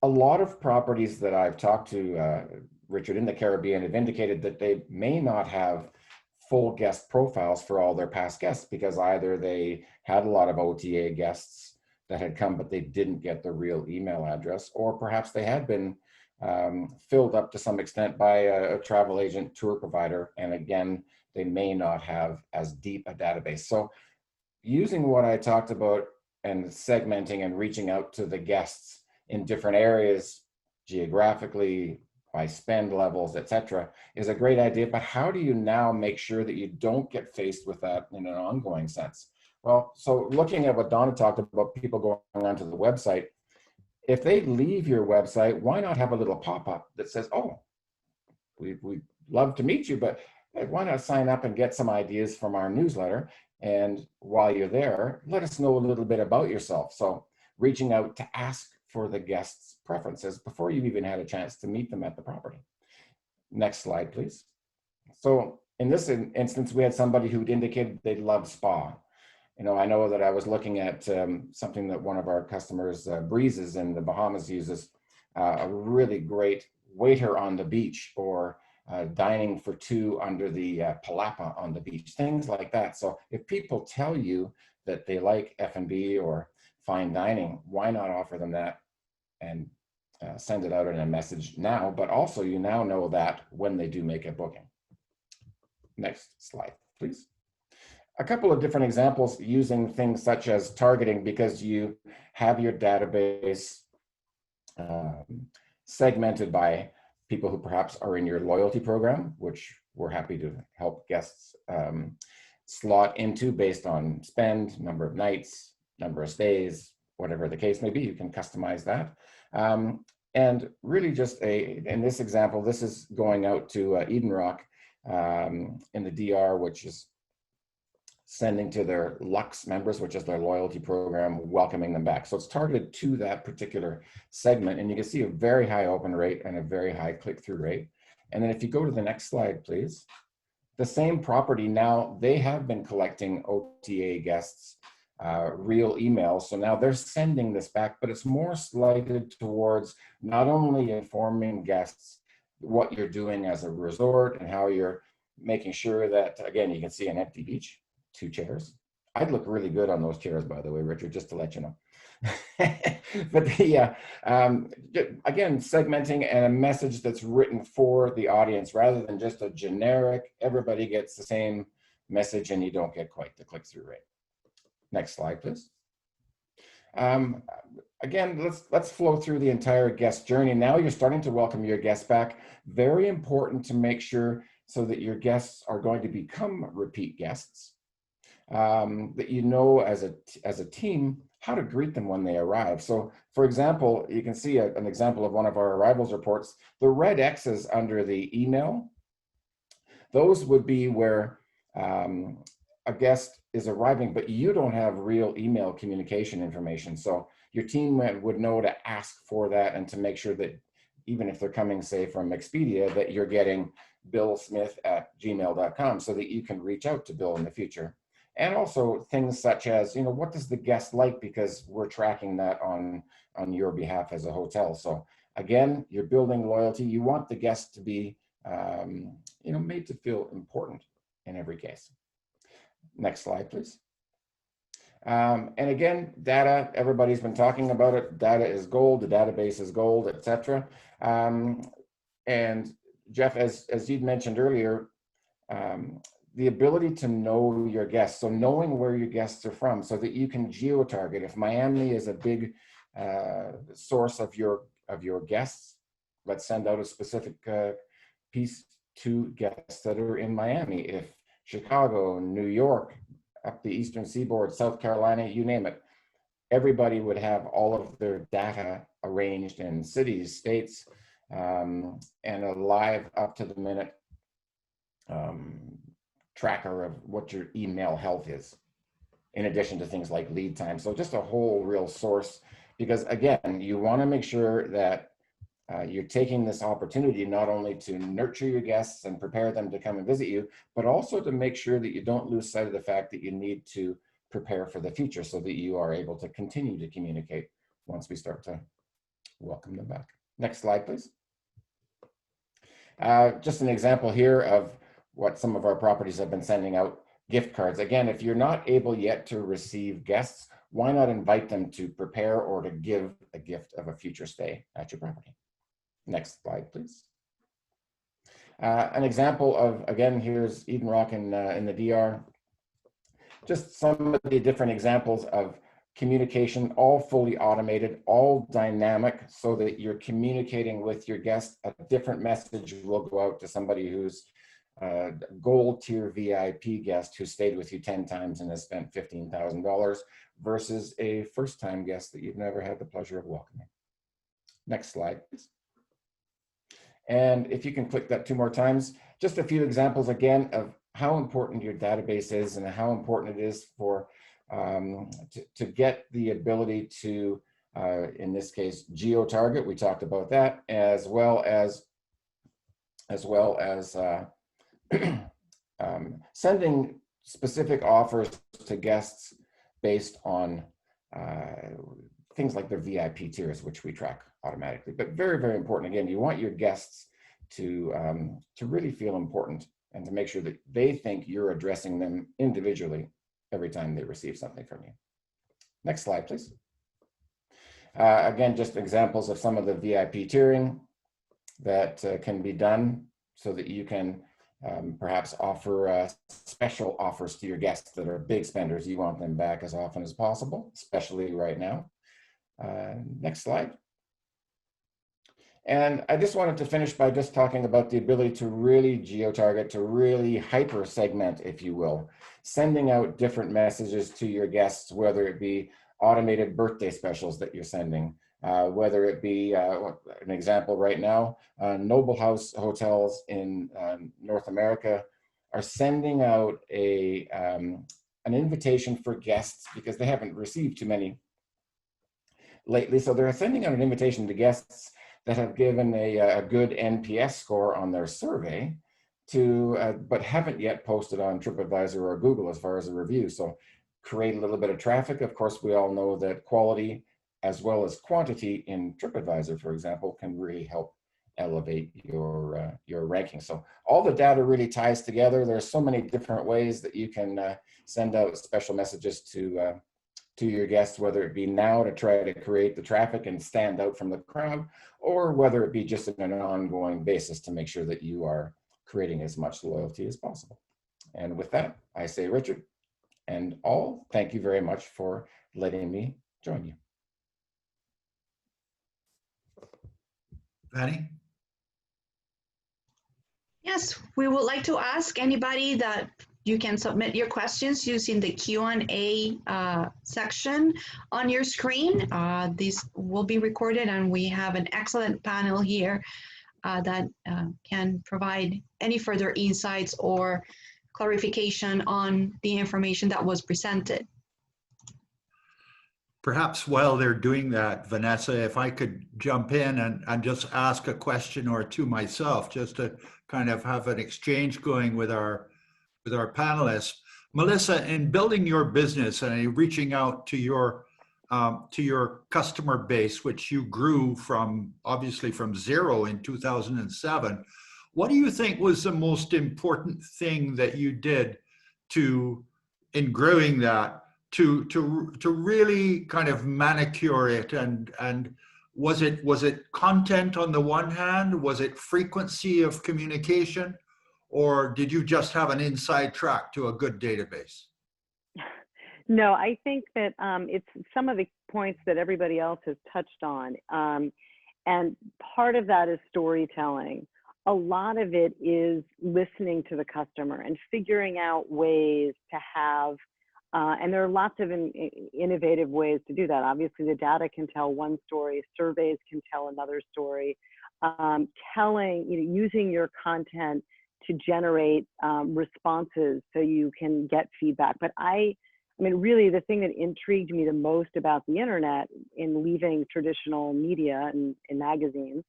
a lot of properties that I've talked to, Richard, in the Caribbean have indicated that they may not have full guest profiles for all their past guests, because either they had a lot of OTA guests that had come, but they didn't get the real email address, or perhaps they had been filled up to some extent by a travel agent, tour provider, and again, they may not have as deep a database. So using what I talked about and segmenting and reaching out to the guests in different areas, geographically, by spend levels, etc., is a great idea. But how do you now make sure that you don't get faced with that in an ongoing sense? Well, so looking at what Donna talked about, people going onto the website, if they leave your website, why not have a little pop-up that says, oh, we'd love to meet you, but why not sign up and get some ideas from our newsletter? And while you're there, let us know a little bit about yourself. So reaching out to ask for the guests' preferences before you've even had a chance to meet them at the property. Next slide, please. So in this instance, we had somebody who'd indicated they loved spa. I know that I was looking at something that one of our customers, Breezes in the Bahamas, uses, a really great waiter on the beach, or dining for 2 under the palapa on the beach, things like that. So if people tell you that they like F&B or fine dining, why not offer them that? and send it out in a message now, but also you now know that when they do make a booking. Next slide, please. A couple of different examples using things such as targeting, because you have your database segmented by people who perhaps are in your loyalty program, which we're happy to help guests slot into based on spend, number of nights, number of stays, whatever the case may be. You can customize that. And really just in this example, this is going out to Eden Rock in the DR, which is sending to their Lux members, which is their loyalty program, welcoming them back. So it's targeted to that particular segment, and you can see a very high open rate and a very high click-through rate. And then if you go to the next slide, please. The same property now, they have been collecting OTA guests, real emails. So now they're sending this back, but it's more slighted towards not only informing guests what you're doing as a resort and how you're making sure that, again, you can see an empty beach, 2 chairs. I'd look really good on those chairs, by the way, Richard, just to let you know. But yeah, again, segmenting and a message that's written for the audience rather than just a generic, everybody gets the same message and you don't get quite the click-through rate. Next slide, please. Again, let's flow through the entire guest journey. Now you're starting to welcome your guests back. Very important to make sure so that your guests are going to become repeat guests. That you know as a team how to greet them when they arrive. So for example, you can see an example of one of our arrivals reports. The red X's under the email, those would be where a guest is arriving, but you don't have real email communication information. So your team would know to ask for that and to make sure that even if they're coming, say, from Expedia, that you're getting billsmith@gmail.com so that you can reach out to Bill in the future. And also things such as, you know, what does the guest like? Because we're tracking that on your behalf as a hotel. So again, you're building loyalty. You want the guest to be, you know, made to feel important in every case. Next slide, please. And again, data, everybody's been talking about it. Data is gold, the database is gold, etc. And Jeff, as you'd mentioned earlier, the ability to know your guests, so knowing where your guests are from so that you can geo-target. If Miami is a big source of your guests, let's send out a specific piece to guests that are in Miami. If Chicago, New York, up the Eastern Seaboard, South Carolina, you name it, everybody would have all of their data arranged in cities, states, and a live up to the minute tracker of what your email health is, in addition to things like lead time. So just a whole real source, because again, you want to make sure that you're taking this opportunity not only to nurture your guests and prepare them to come and visit you, but also to make sure that you don't lose sight of the fact that you need to prepare for the future so that you are able to continue to communicate once we start to welcome them back. Next slide, please. Just an example here of what some of our properties have been sending out, gift cards. Again, if you're not able yet to receive guests, why not invite them to prepare or to give a gift of a future stay at your property? Next slide, please. An example of, again, here's Eden Rock in the DR. Just some of the different examples of communication, all fully automated, all dynamic, so that you're communicating with your guest. A different message will go out to somebody who's gold tier VIP guest who stayed with you 10 times and has spent $15,000 versus a first-time guest that you've never had the pleasure of welcoming. Next slide, please. And if you can click that 2 more times, just a few examples again of how important your database is and how important it is for to get the ability to, in this case, geo-target. We talked about that, as well as sending specific offers to guests based on things like their VIP tiers, which we track automatically. But very, very important. Again, you want your guests to really feel important and to make sure that they think you're addressing them individually every time they receive something from you. Next slide, please. Again, just examples of some of the VIP tiering that can be done so that you can perhaps offer special offers to your guests that are big spenders. You want them back as often as possible, especially right now. Next slide. And I just wanted to finish by just talking about the ability to really geo-target, to really hyper-segment, if you will, sending out different messages to your guests, whether it be automated birthday specials that you're sending, whether it be, an example right now, Noble House hotels in North America are sending out an invitation for guests because they haven't received too many lately. So they're sending out an invitation to guests that have given a good NPS score on their survey but haven't yet posted on TripAdvisor or Google as far as a review. So create a little bit of traffic. Of course, we all know that quality as well as quantity in TripAdvisor, for example, can really help elevate your ranking. So all the data really ties together. There's so many different ways that you can send out special messages to your guests, whether it be now to try to create the traffic and stand out from the crowd, or whether it be just on an ongoing basis to make sure that you are creating as much loyalty as possible. And with that, I say, Richard and all, thank you very much for letting me join you. Fanny? Yes, we would like to ask anybody that you can submit your questions using the Q&A section on your screen. These will be recorded, and we have an excellent panel here that can provide any further insights or clarification on the information that was presented. Perhaps while they're doing that, Vanessa, if I could jump in and just ask a question or two myself, just to kind of have an exchange going with our panelists. Melissa, in building your business and reaching out to your customer base, which you grew obviously from 0 in 2007, what do you think was the most important thing that you did in growing that to really kind of manicure it? And was it content on the one hand? Was it frequency of communication? Or did you just have an inside track to a good database? No, I think that it's some of the points that everybody else has touched on. And part of that is storytelling. A lot of it is listening to the customer and figuring out ways to have, and there are lots of innovative ways to do that. Obviously, the data can tell one story, surveys can tell another story. Using your content to generate responses so you can get feedback. But I mean, really, the thing that intrigued me the most about the internet in leaving traditional media and in magazines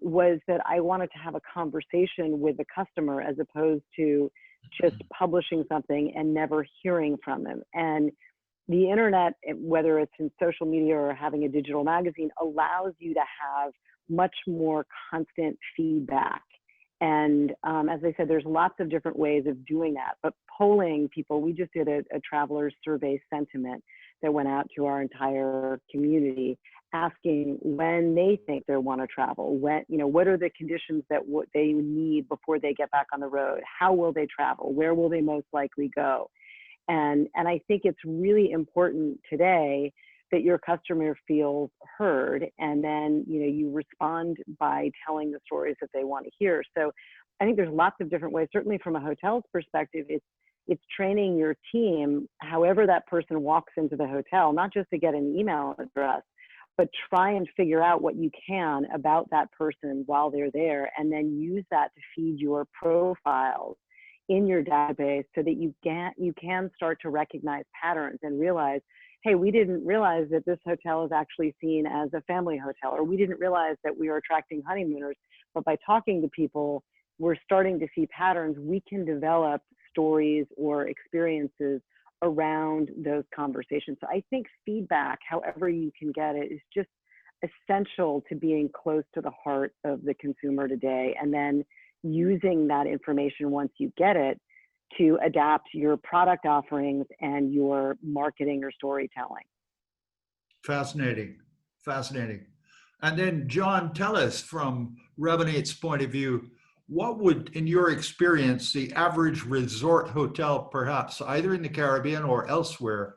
was that I wanted to have a conversation with the customer as opposed to just publishing something and never hearing from them. And the internet, whether it's in social media or having a digital magazine, allows you to have much more constant feedback. And as I said, there's lots of different ways of doing that. But polling people, we just did a traveler survey sentiment that went out to our entire community, asking when they think they want to travel, what are the conditions that they need before they get back on the road, how will they travel, where will they most likely go. And I think it's really important today that your customer feels heard, and then you respond by telling the stories that they want to hear. So I think there's lots of different ways. Certainly from a hotel's perspective, it's training your team, however that person walks into the hotel, not just to get an email address, but try and figure out what you can about that person while they're there, and then use that to feed your profiles in your database so that you can start to recognize patterns and realize, hey, we didn't realize that this hotel is actually seen as a family hotel, or we didn't realize that we are attracting honeymooners, but by talking to people, we're starting to see patterns. We can develop stories or experiences around those conversations. So I think feedback, however you can get it, is just essential to being close to the heart of the consumer today, and then using that information once you get it to adapt your product offerings and your marketing or storytelling. Fascinating. Fascinating. And then, John, tell us from Revinate's point of view, what would, in your experience, the average resort hotel, perhaps either in the Caribbean or elsewhere,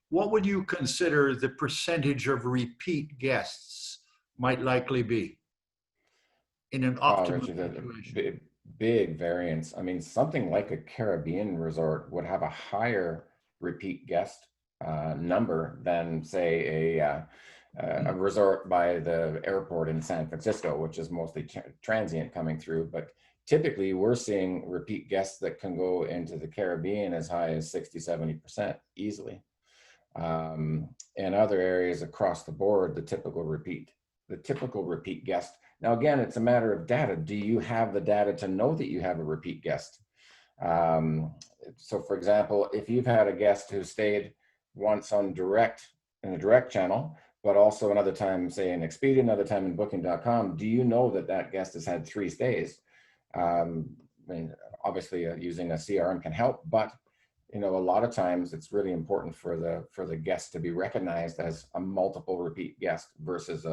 what would you consider the percentage of repeat guests might likely be in an optimal Richard, situation? big variance. I mean, something like a Caribbean resort would have a higher repeat guest number than, say, a resort by the airport in San Francisco, which is mostly transient coming through. But typically, we're seeing repeat guests that can go into the Caribbean as high as 60, 70% easily. In other areas across the board, the typical repeat guest. Now, again, it's a matter of data. Do you have the data to know that you have a repeat guest? So for example, if you've had a guest who stayed once in the direct channel, but also another time, say in Expedia, another time in booking.com, do you know that that guest has had 3 stays? I mean, obviously using a CRM can help, but a lot of times it's really important for the guest to be recognized as a multiple repeat guest versus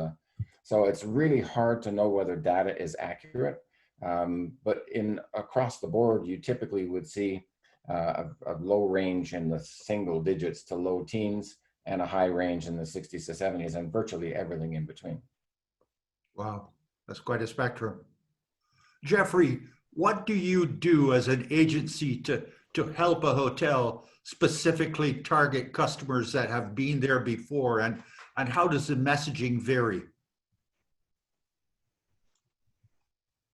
so it's really hard to know whether data is accurate. But across the board, you typically would see a low range in the single digits to low teens and a high range in the 60s to 70s and virtually everything in between. Wow, that's quite a spectrum. Jeffrey, what do you do as an agency to help a hotel specifically target customers that have been there before, and how does the messaging vary?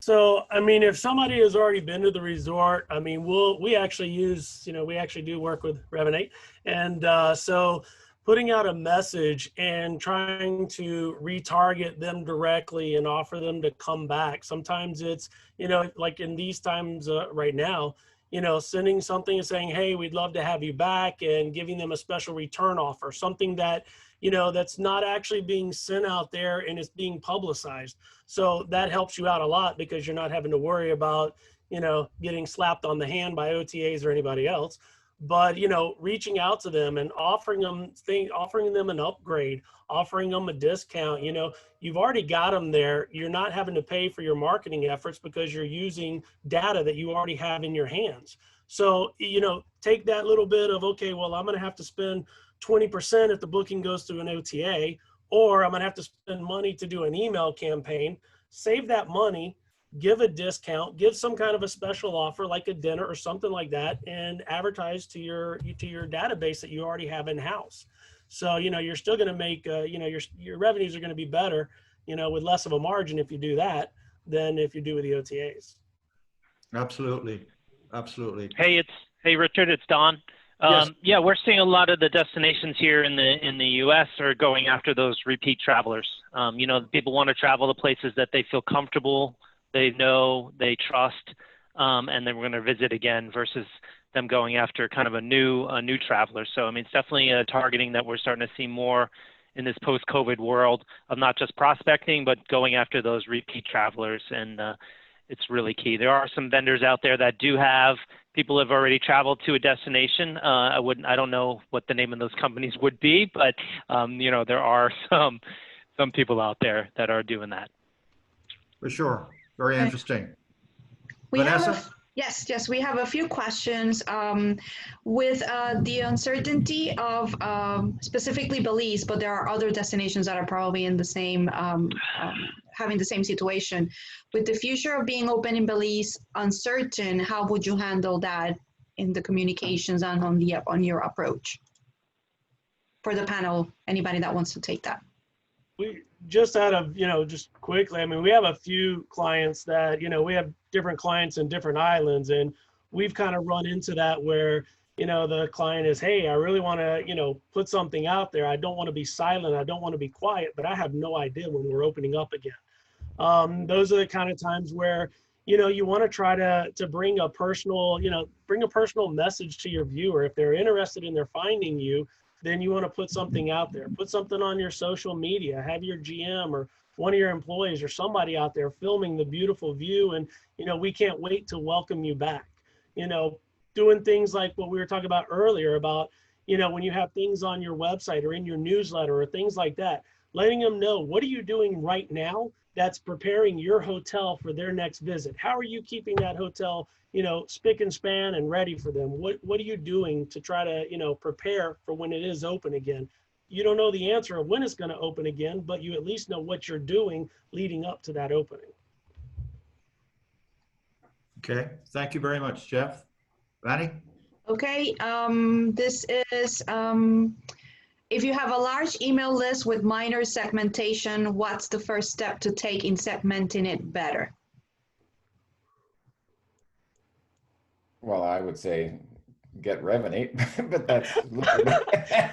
So, I mean, if somebody has already been to the resort, I mean, we actually do work with Revinate. And so putting out a message and trying to retarget them directly and offer them to come back. Sometimes it's, like in these times right now, sending something and saying, hey, we'd love to have you back, and giving them a special return offer, something that, that's not actually being sent out there and it's being publicized. So that helps you out a lot because you're not having to worry about, getting slapped on the hand by OTAs or anybody else. But, reaching out to them and offering them an upgrade, offering them a discount, you've already got them there. You're not having to pay for your marketing efforts because you're using data that you already have in your hands. So, take that little bit of, okay, well, I'm going to have to spend 20% if the booking goes through an OTA, or I'm going to have to spend money to do an email campaign. Save that money, give a discount, give some kind of a special offer like a dinner or something like that, and advertise to your database that you already have in house. So, you're still going to make, your revenues are going to be better, with less of a margin if you do that than if you do with the OTAs. Absolutely. Absolutely. Hey, Richard, it's Don. Yes. Yeah, we're seeing a lot of the destinations here in the U.S. are going after those repeat travelers. People want to travel to places that they feel comfortable, they know, they trust, and then we're going to visit again versus them going after kind of a new traveler. So, I mean, it's definitely a targeting that we're starting to see more in this post-COVID world of not just prospecting, but going after those repeat travelers. And it's really key. There are some vendors out there that do have people have already traveled to a destination. I don't know what the name of those companies would be, but there are some people out there that are doing that. For sure. Very interesting. We Vanessa? Yes, we have a few questions. With the uncertainty of specifically Belize, but there are other destinations that are probably in the same, having the same situation. With the future of being open in Belize uncertain, how would you handle that in the communications and on your approach? For the panel, anybody that wants to take that. We just out of, just quickly, I mean, we have a few clients that, we have different clients in different islands, and we've kind of run into that where, the client is, hey, I really want to, put something out there. I don't want to be silent. I don't want to be quiet, but I have no idea when we're opening up again. Those are the kind of times where, you want to try to bring a personal, message to your viewer. If they're interested in their finding you, then you want to put something out there, put something on your social media, have your GM or one of your employees or somebody out there filming the beautiful view. And, we can't wait to welcome you back, doing things like what we were talking about earlier about, when you have things on your website or in your newsletter or things like that, letting them know, what are you doing right now that's preparing your hotel for their next visit? How are you keeping that hotel, you know, spick and span and ready for them? What are you doing to try to, you know, prepare for when it is open again? You don't know the answer of when it's going to open again, but you at least know what you're doing leading up to that opening. Okay, thank you very much, Jeff. Vanny? Okay, this is, if you have a large email list with minor segmentation, what's the first step to take in segmenting it better? Well, I would say get Revinate, but that's.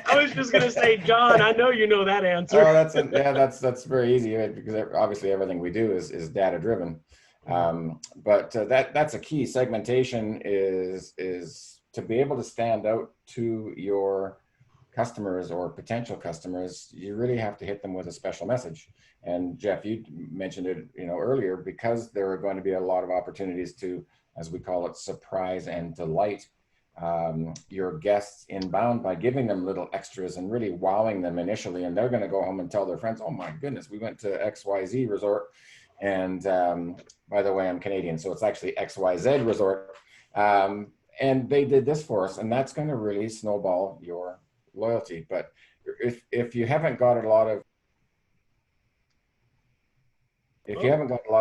I was just going to say, John, I know you know that answer. Oh, that's very easy, right? Because obviously everything we do is data driven. But that's a key. Segmentation is to be able to stand out to your customers or potential customers. You really have to hit them with a special message. And Jeff, you mentioned it, you know, earlier, because there are going to be a lot of opportunities to, as we call it, surprise and delight your guests inbound by giving them little extras and really wowing them initially. And they're going to go home and tell their friends, oh my goodness, we went to XYZ resort. And by the way, I'm Canadian, so it's actually XYZ resort. And they did this for us, and that's going to really snowball your loyalty. But if you haven't got a lot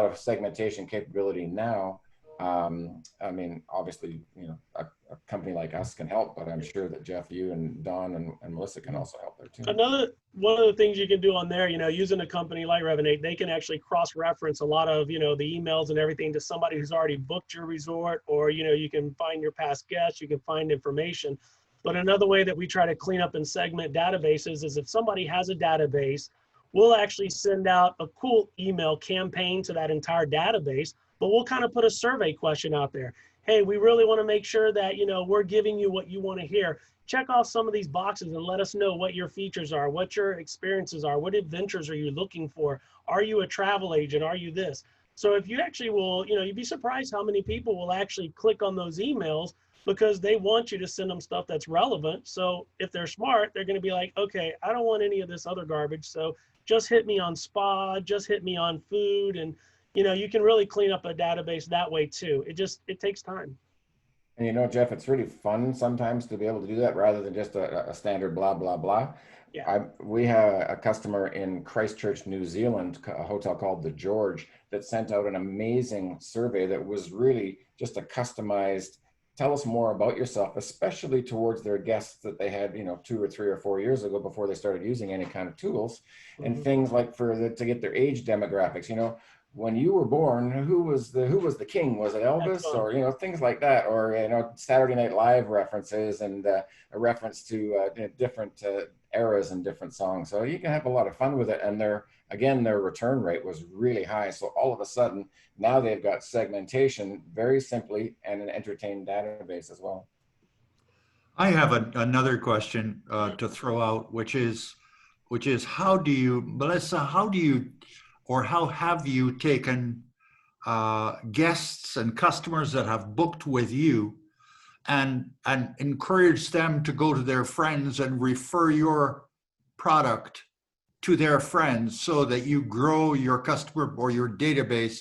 of segmentation capability now, I mean, obviously, you know, a company like us can help, but I'm sure that Jeff, you and Don and Melissa can also help there too. One of the things you can do on there, you know, using a company like Revinate, they can actually cross-reference a lot of, you know, the emails and everything to somebody who's already booked your resort, or, you know, you can find your past guests, you can find information. But another way that we try to clean up and segment databases is if somebody has a database, we'll actually send out a cool email campaign to that entire database, but we'll kind of put a survey question out there. Hey, we really want to make sure that, you know, we're giving you what you want to hear. Check off some of these boxes and let us know what your features are, what your experiences are, what adventures are you looking for? Are you a travel agent? Are you this? So if you actually will, you know, you'd be surprised how many people will actually click on those emails because they want you to send them stuff that's relevant. So if they're smart, they're going to be like, okay, I don't want any of this other garbage. So just hit me on spa, just hit me on food. And, you know, you can really clean up a database that way too. It takes time. And you know, Jeff, it's really fun sometimes to be able to do that rather than just a standard blah, blah, blah. Yeah. We have a customer in Christchurch, New Zealand, a hotel called the George, that sent out an amazing survey that was really just a customized, tell us more about yourself, especially towards their guests that they had, you know, 2 or 3 or 4 years ago before they started using any kind of tools. And things like to get their age demographics, you know, when you were born, who was the king? Was it Elvis? Or, you know, things like that, or, you know, Saturday Night Live references and a reference to different eras and different songs. So you can have a lot of fun with it. And their return rate was really high. So all of a sudden now they've got segmentation very simply and an entertained database as well. I have another question to throw out, which is how do you, Melissa, how have you taken guests and customers that have booked with you and encourage them to go to their friends and refer your product to their friends so that you grow your customer or your database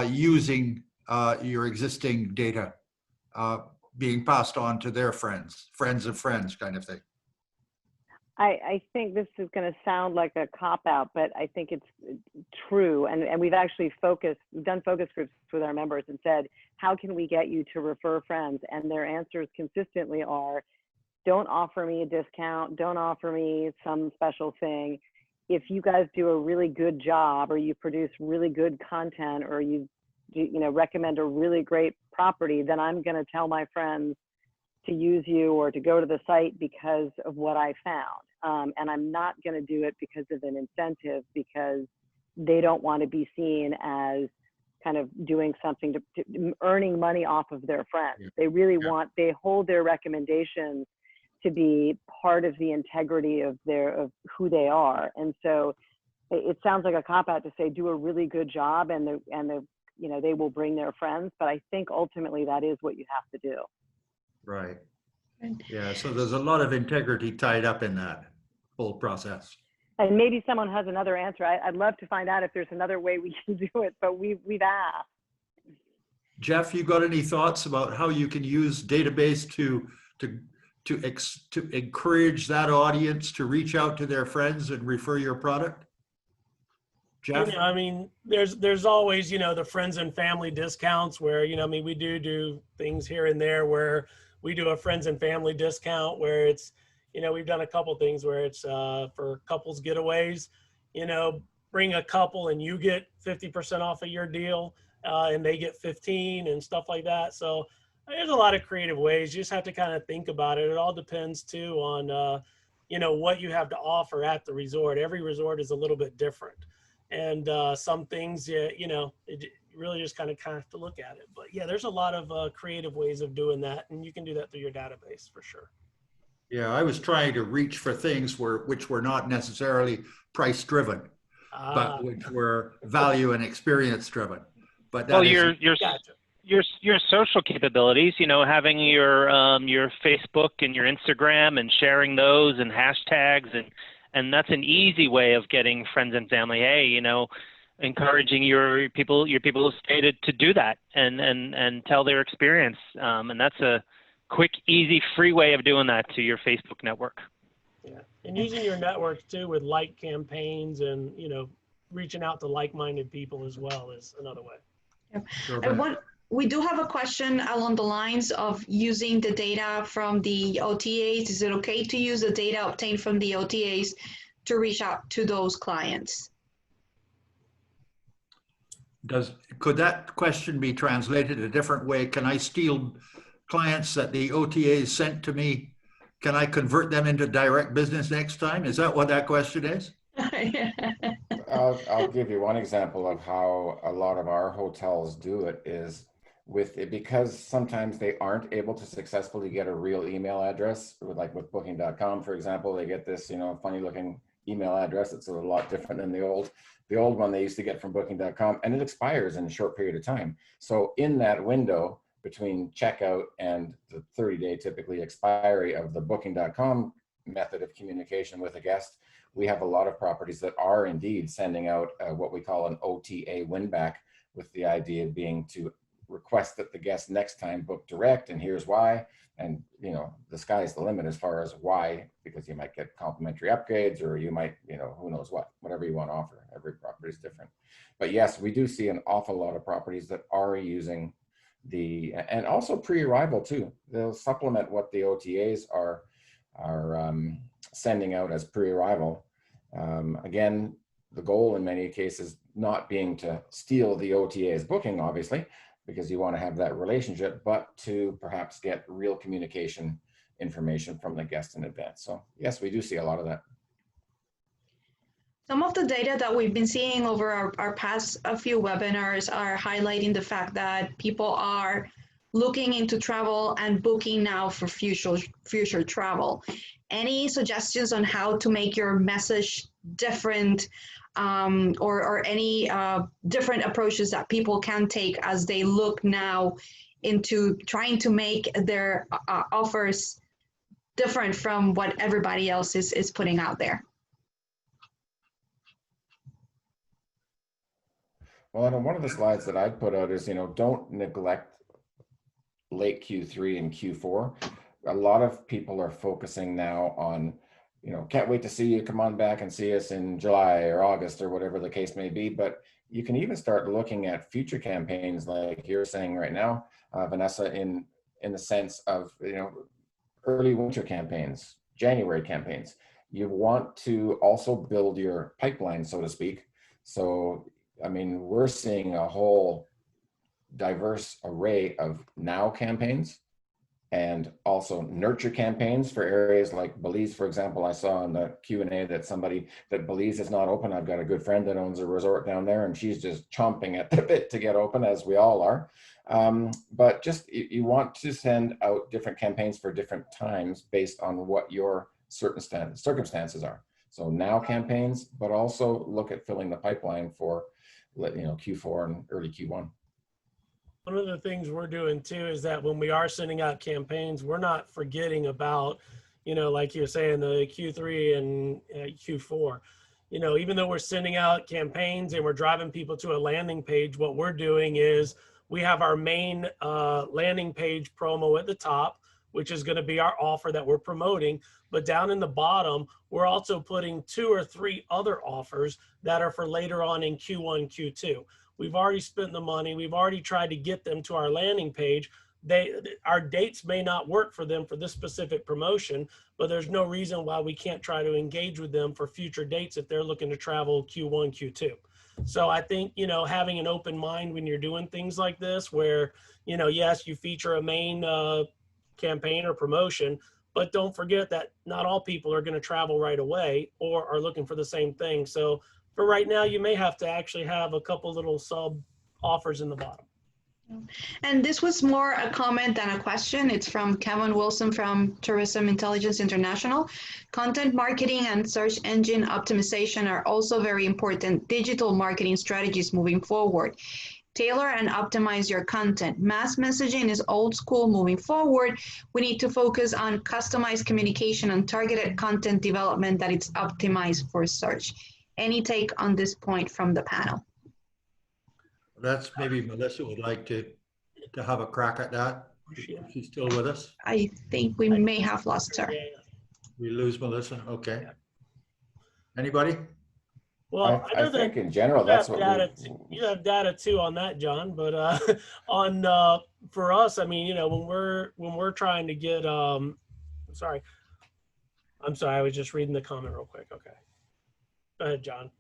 using your existing data being passed on to their friends of friends kind of thing? I think this is going to sound like a cop-out, but I think it's true. And we've actually done focus groups with our members and said, how can we get you to refer friends? And their answers consistently are, don't offer me a discount, don't offer me some special thing. If you guys do a really good job, or you produce really good content, or you recommend a really great property, then I'm going to tell my friends to use you or to go to the site because of what I found. And I'm not going to do it because of an incentive, because they don't want to be seen as kind of doing something to earning money off of their friends. Yeah. They really they hold their recommendations to be part of the integrity of who they are. And so it sounds like a cop-out to say, do a really good job and they will bring their friends. But I think ultimately that is what you have to do. Right. Yeah. So there's a lot of integrity tied up in that whole process. And maybe someone has another answer. I'd love to find out if there's another way we can do it, but we've asked. Jeff, you got any thoughts about how you can use database to encourage that audience to reach out to their friends and refer your product? Jeff? You know, I mean, there's always, you know, the friends and family discounts where, you know, I mean, we do things here and there where we do a friends and family discount where it's, you know, we've done a couple things where it's for couples getaways, you know, bring a couple and you get 50% off of your deal and they get 15 and stuff like that. So there's a lot of creative ways. You just have to kind of think about it. It all depends too on, you know, what you have to offer at the resort. Every resort is a little bit different. And some things, you know, it really just kind of have to look at it. But yeah, there's a lot of creative ways of doing that. And you can do that through your database for sure. Yeah, I was trying to reach for things which were not necessarily price driven, but which were value and experience driven. But that your social capabilities, you know, having your Facebook and your Instagram and sharing those and hashtags and that's an easy way of getting friends and family. Hey, you know, encouraging your people who stay to do that and tell their experience. And that's a quick, easy, free way of doing that to your Facebook network. Yeah, and using your network too with like campaigns and, you know, reaching out to like-minded people as well is another way. Yep. Sure, we do have a question along the lines of using the data from the OTAs. Is it okay to use the data obtained from the OTAs to reach out to those clients? Could that question be translated a different way? Can I steal clients that the OTAs sent to me? Can I convert them into direct business next time? Is that what that question is? I'll give you one example of how a lot of our hotels do it is with it, because sometimes they aren't able to successfully get a real email address, like with booking.com, for example, they get this, you know, funny looking email address. It's a lot different than the old one they used to get from booking.com, and it expires in a short period of time. So in that window between checkout and the 30-day typically expiry of the booking.com method of communication with a guest, we have a lot of properties that are indeed sending out what we call an OTA win back, with the idea being to request that the guest next time book direct, and here's why. And, you know, the sky's the limit as far as why, because you might get complimentary upgrades, or you might, you know, who knows what, whatever you want to offer. Every property is different. But yes, we do see an awful lot of properties that are using and also pre-arrival too. They'll supplement what the OTAs are sending out as pre-arrival. Again, the goal in many cases not being to steal the OTA's booking, obviously, because you want to have that relationship, but to perhaps get real communication information from the guest in advance. So yes, we do see a lot of that. Some of the data that we've been seeing over our past few webinars are highlighting the fact that people are looking into travel and booking now for future travel. Any suggestions on how to make your message different, or any different approaches that people can take as they look now into trying to make their offers different from what everybody else is putting out there? Well, and one of the slides that I put out is, you know, don't neglect late Q3 and Q4. A lot of people are focusing now on, you know, can't wait to see you, come on back and see us in July or August or whatever the case may be. But you can even start looking at future campaigns, like you're saying right now, Vanessa, in the sense of, you know, early winter campaigns, January campaigns. You want to also build your pipeline, so to speak. So, I mean, we're seeing a whole diverse array of now campaigns and also nurture campaigns for areas like Belize, for example. I saw in the Q&A that Belize is not open. I've got a good friend that owns a resort down there, and she's just chomping at the bit to get open, as we all are. But just, you want to send out different campaigns for different times based on what your certain circumstances are. So now campaigns, but also look at filling the pipeline for, you know, Q4 and early Q1. One of the things we're doing too is that when we are sending out campaigns, we're not forgetting about, you know, like you're saying, the Q3 and Q4. you know, even though we're sending out campaigns and we're driving people to a landing page, what we're doing is we have our main landing page promo at the top, which is going to be our offer that we're promoting. But down in the bottom, we're also putting 2 or 3 other offers that are for later on in Q1, Q2. We've already spent the money. We've already tried to get them to our landing page. Our dates may not work for them for this specific promotion, but there's no reason why we can't try to engage with them for future dates if they're looking to travel Q1, Q2. So I think, you know, having an open mind when you're doing things like this, where, you know, yes, you feature a main campaign or promotion, but don't forget that not all people are going to travel right away or are looking for the same thing. So for right now, you may have to actually have a couple little sub offers in the bottom. And this was more a comment than a question. It's from Kevin Wilson from Tourism Intelligence International. Content marketing and search engine optimization are also very important digital marketing strategies moving forward. Tailor and optimize your content. Mass messaging is old school moving forward. We need to focus on customized communication and targeted content development that is optimized for search. Any take on this point from the panel? That's maybe Melissa would like to have a crack at that. She's still with us. I think we may have lost her. We lose Melissa. Okay. Anybody? Well, I think in general, that's what you have data too on that, John. But for us, I mean, you know, when we're trying to get, I'm sorry, I was just reading the comment real quick. Okay, go ahead, John.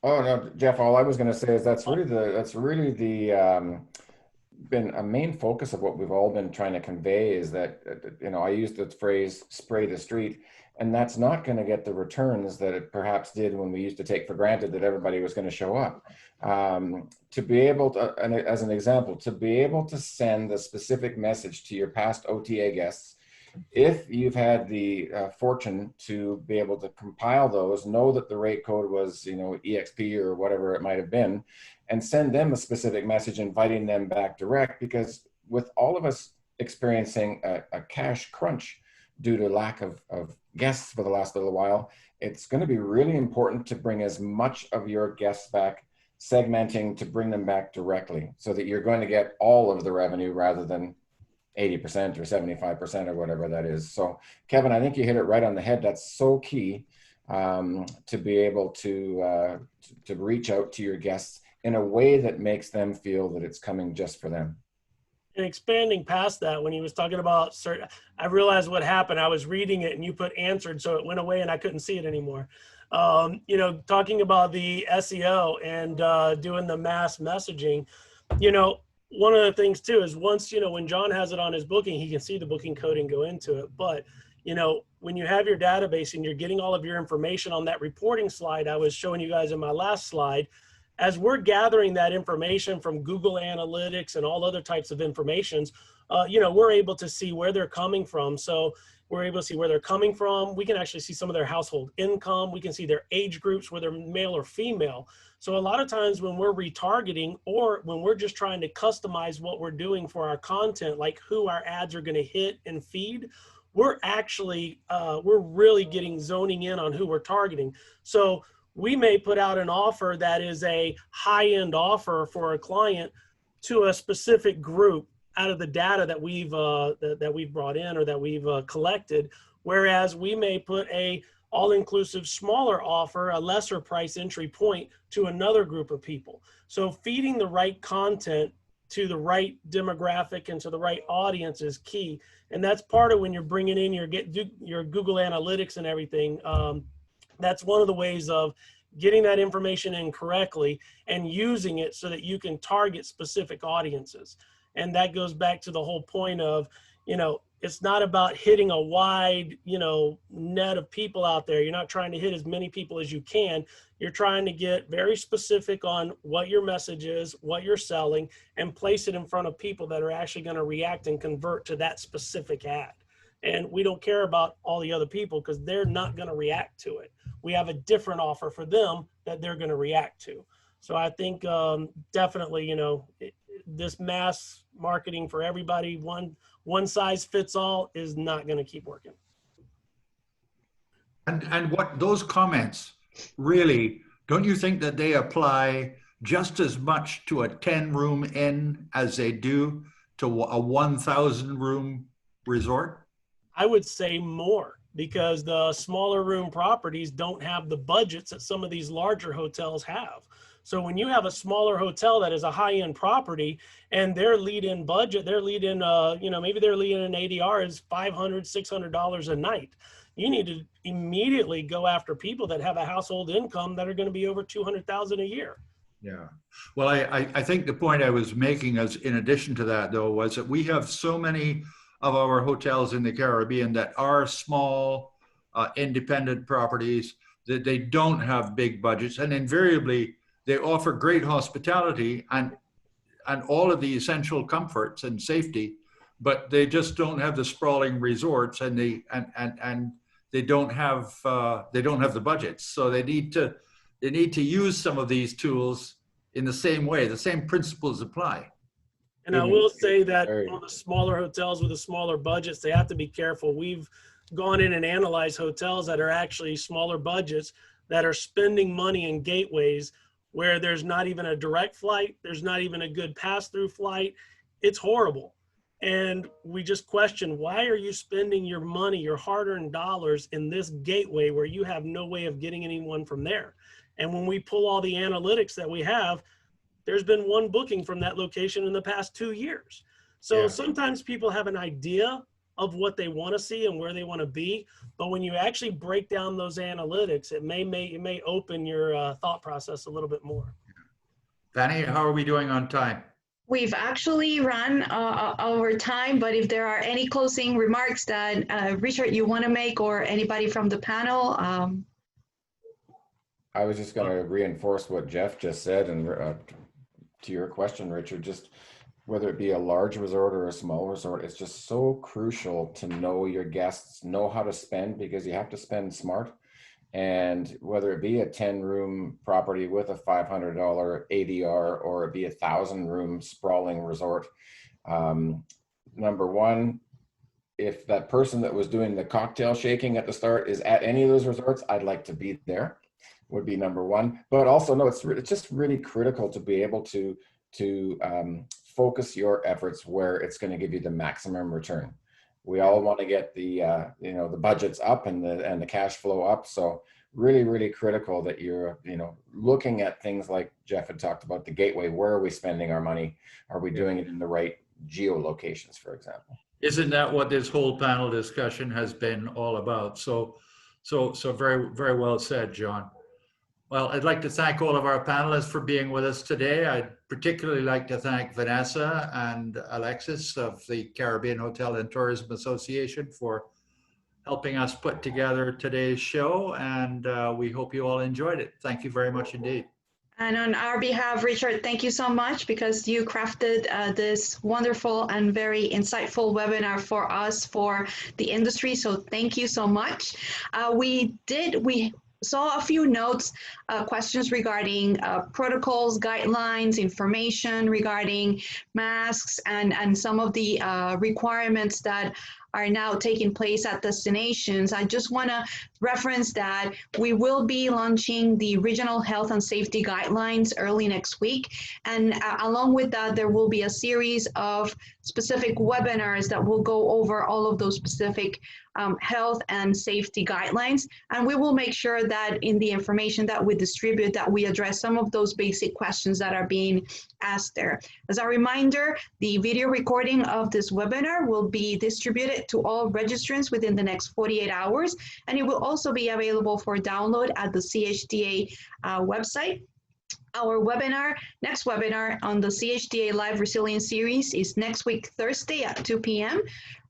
Oh no, Jeff. All I was going to say is that's really the been a main focus of what we've all been trying to convey is that, you know, I used the phrase "spray the street," and that's not going to get the returns that it perhaps did when we used to take for granted that everybody was going to show up. To be able to, and as an example, to be able to send a specific message to your past OTA guests. If you've had the fortune to be able to compile those, know that the rate code was, you know, EXP or whatever it might have been, and send them a specific message inviting them back direct, because with all of us experiencing a cash crunch due to lack of guests for the last little while, it's going to be really important to bring as much of your guests back, segmenting to bring them back directly so that you're going to get all of the revenue rather than 80% or 75% or whatever that is. So Kevin, I think you hit it right on the head. That's so key to be able to reach out to your guests in a way that makes them feel that it's coming just for them. And expanding past that, when he was talking about certain, I realized what happened. I was reading it and you put answered, so it went away and I couldn't see it anymore. You know, talking about the SEO and doing the mass messaging, you know, one of the things too is once, you know, when John has it on his booking, he can see the booking code and go into it. But, you know, when you have your database and you're getting all of your information on that reporting slide I was showing you guys in my last slide, as we're gathering that information from Google Analytics and all other types of informations, you know, we're able to see where they're coming from. So we're able to see where they're coming from. We can actually see some of their household income. We can see their age groups, whether male or female. So a lot of times when we're retargeting or when we're just trying to customize what we're doing for our content, like who our ads are going to hit and feed, we're actually, we're really getting zoning in on who we're targeting. So we may put out an offer that is a high-end offer for a client to a specific group out of the data that we've brought in or that we've collected, whereas we may put a all-inclusive smaller offer, a lesser price entry point to another group of people. So feeding the right content to the right demographic and to the right audience is key. And that's part of when you're bringing in your Google Analytics and everything. That's one of the ways of getting that information in correctly and using it so that you can target specific audiences. And that goes back to the whole point of, you know, it's not about hitting a wide, you know, net of people out there. You're not trying to hit as many people as you can. You're trying to get very specific on what your message is, what you're selling, and place it in front of people that are actually going to react and convert to that specific ad. And we don't care about all the other people because they're not going to react to it. We have a different offer for them that they're going to react to. So I think definitely, you know, this mass marketing for everybody, one size fits all is not going to keep working. And what those comments really, don't you think that they apply just as much to a 10-room inn as they do to a 1,000-room resort? I would say more, because the smaller room properties don't have the budgets that some of these larger hotels have. So when you have a smaller hotel that is a high-end property and their lead-in budget, their lead-in, maybe their lead-in ADR is $500, $600 a night. You need to immediately go after people that have a household income that are going to be over $200,000 a year. Yeah. Well, I think the point I was making, as in addition to that, though, was that we have so many of our hotels in the Caribbean that are small, independent properties, that they don't have big budgets, and invariably they offer great hospitality and all of the essential comforts and safety, but they just don't have the sprawling resorts, and they don't have the budgets. So they need to use some of these tools in the same way. The same principles apply. And I will say that on the smaller hotels with the smaller budgets, they have to be careful. We've gone in and analyzed hotels that are actually smaller budgets that are spending money in gateways where there's not even a direct flight, there's not even a good pass-through flight. It's horrible. And we just question, why are you spending your money, your hard-earned dollars in this gateway where you have no way of getting anyone from there? And when we pull all the analytics that we have, there's been one booking from that location in the past 2 years. So sometimes people have an idea of what they want to see and where they want to be, but when you actually break down those analytics, it may open your thought process a little bit more. Fanny, how are we doing on time? We've actually run over time, but if there are any closing remarks that Richard, you want to make, or anybody from the panel. I was just going to reinforce what Jeff just said, and to your question, Richard, just whether it be a large resort or a small resort, it's just so crucial to know your guests, know how to spend, because you have to spend smart. And whether it be a 10-room property with a $500 ADR or it be a 1,000-room sprawling resort, number one, if that person that was doing the cocktail shaking at the start is at any of those resorts, I'd like to be there, would be number one. But also, no, it's just really critical to be able to focus your efforts where it's going to give you the maximum return. We all want to get the the budgets up and the cash flow up. So really, really critical that you're looking at things like Jeff had talked about, the gateway. Where are we spending our money? Are we doing it in the right geolocations, for example? Isn't that what this whole panel discussion has been all about? So very, very well said, John. Well, I'd like to thank all of our panelists for being with us today. I'd particularly like to thank Vanessa and Alexis of the Caribbean Hotel and Tourism Association for helping us put together today's show, and we hope you all enjoyed it. Thank you very much indeed. And on our behalf, Richard, thank you so much, because you crafted this wonderful and very insightful webinar for us, for the industry. So thank you so much. We saw a few notes, questions regarding protocols, guidelines, information regarding masks, and some of the requirements that are now taking place at destinations. I just want to reference that we will be launching the regional health and safety guidelines early next week. And along with that, there will be a series of specific webinars that will go over all of those specific health and safety guidelines. And we will make sure that in the information that we distribute, that we address some of those basic questions that are being asked there. As a reminder, the video recording of this webinar will be distributed to all registrants within the next 48 hours, and it will also be available for download at the CHTA website. Our next webinar on the CHTA Live Resilience Series is next week, Thursday at 2 p.m.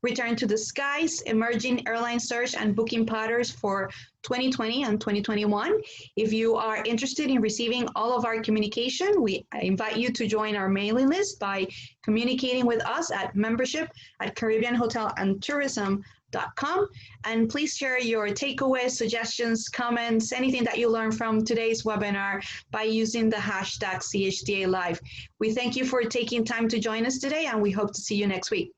Return to the Skies, Emerging Airline Search and Booking Patterns for 2020 and 2021. If you are interested in receiving all of our communication, I invite you to join our mailing list by communicating with us at membership@CaribbeanHotelAndTourism.com. And please share your takeaways, suggestions, comments, anything that you learned from today's webinar by using the hashtag CHTA Live. We thank you for taking time to join us today, and we hope to see you next week.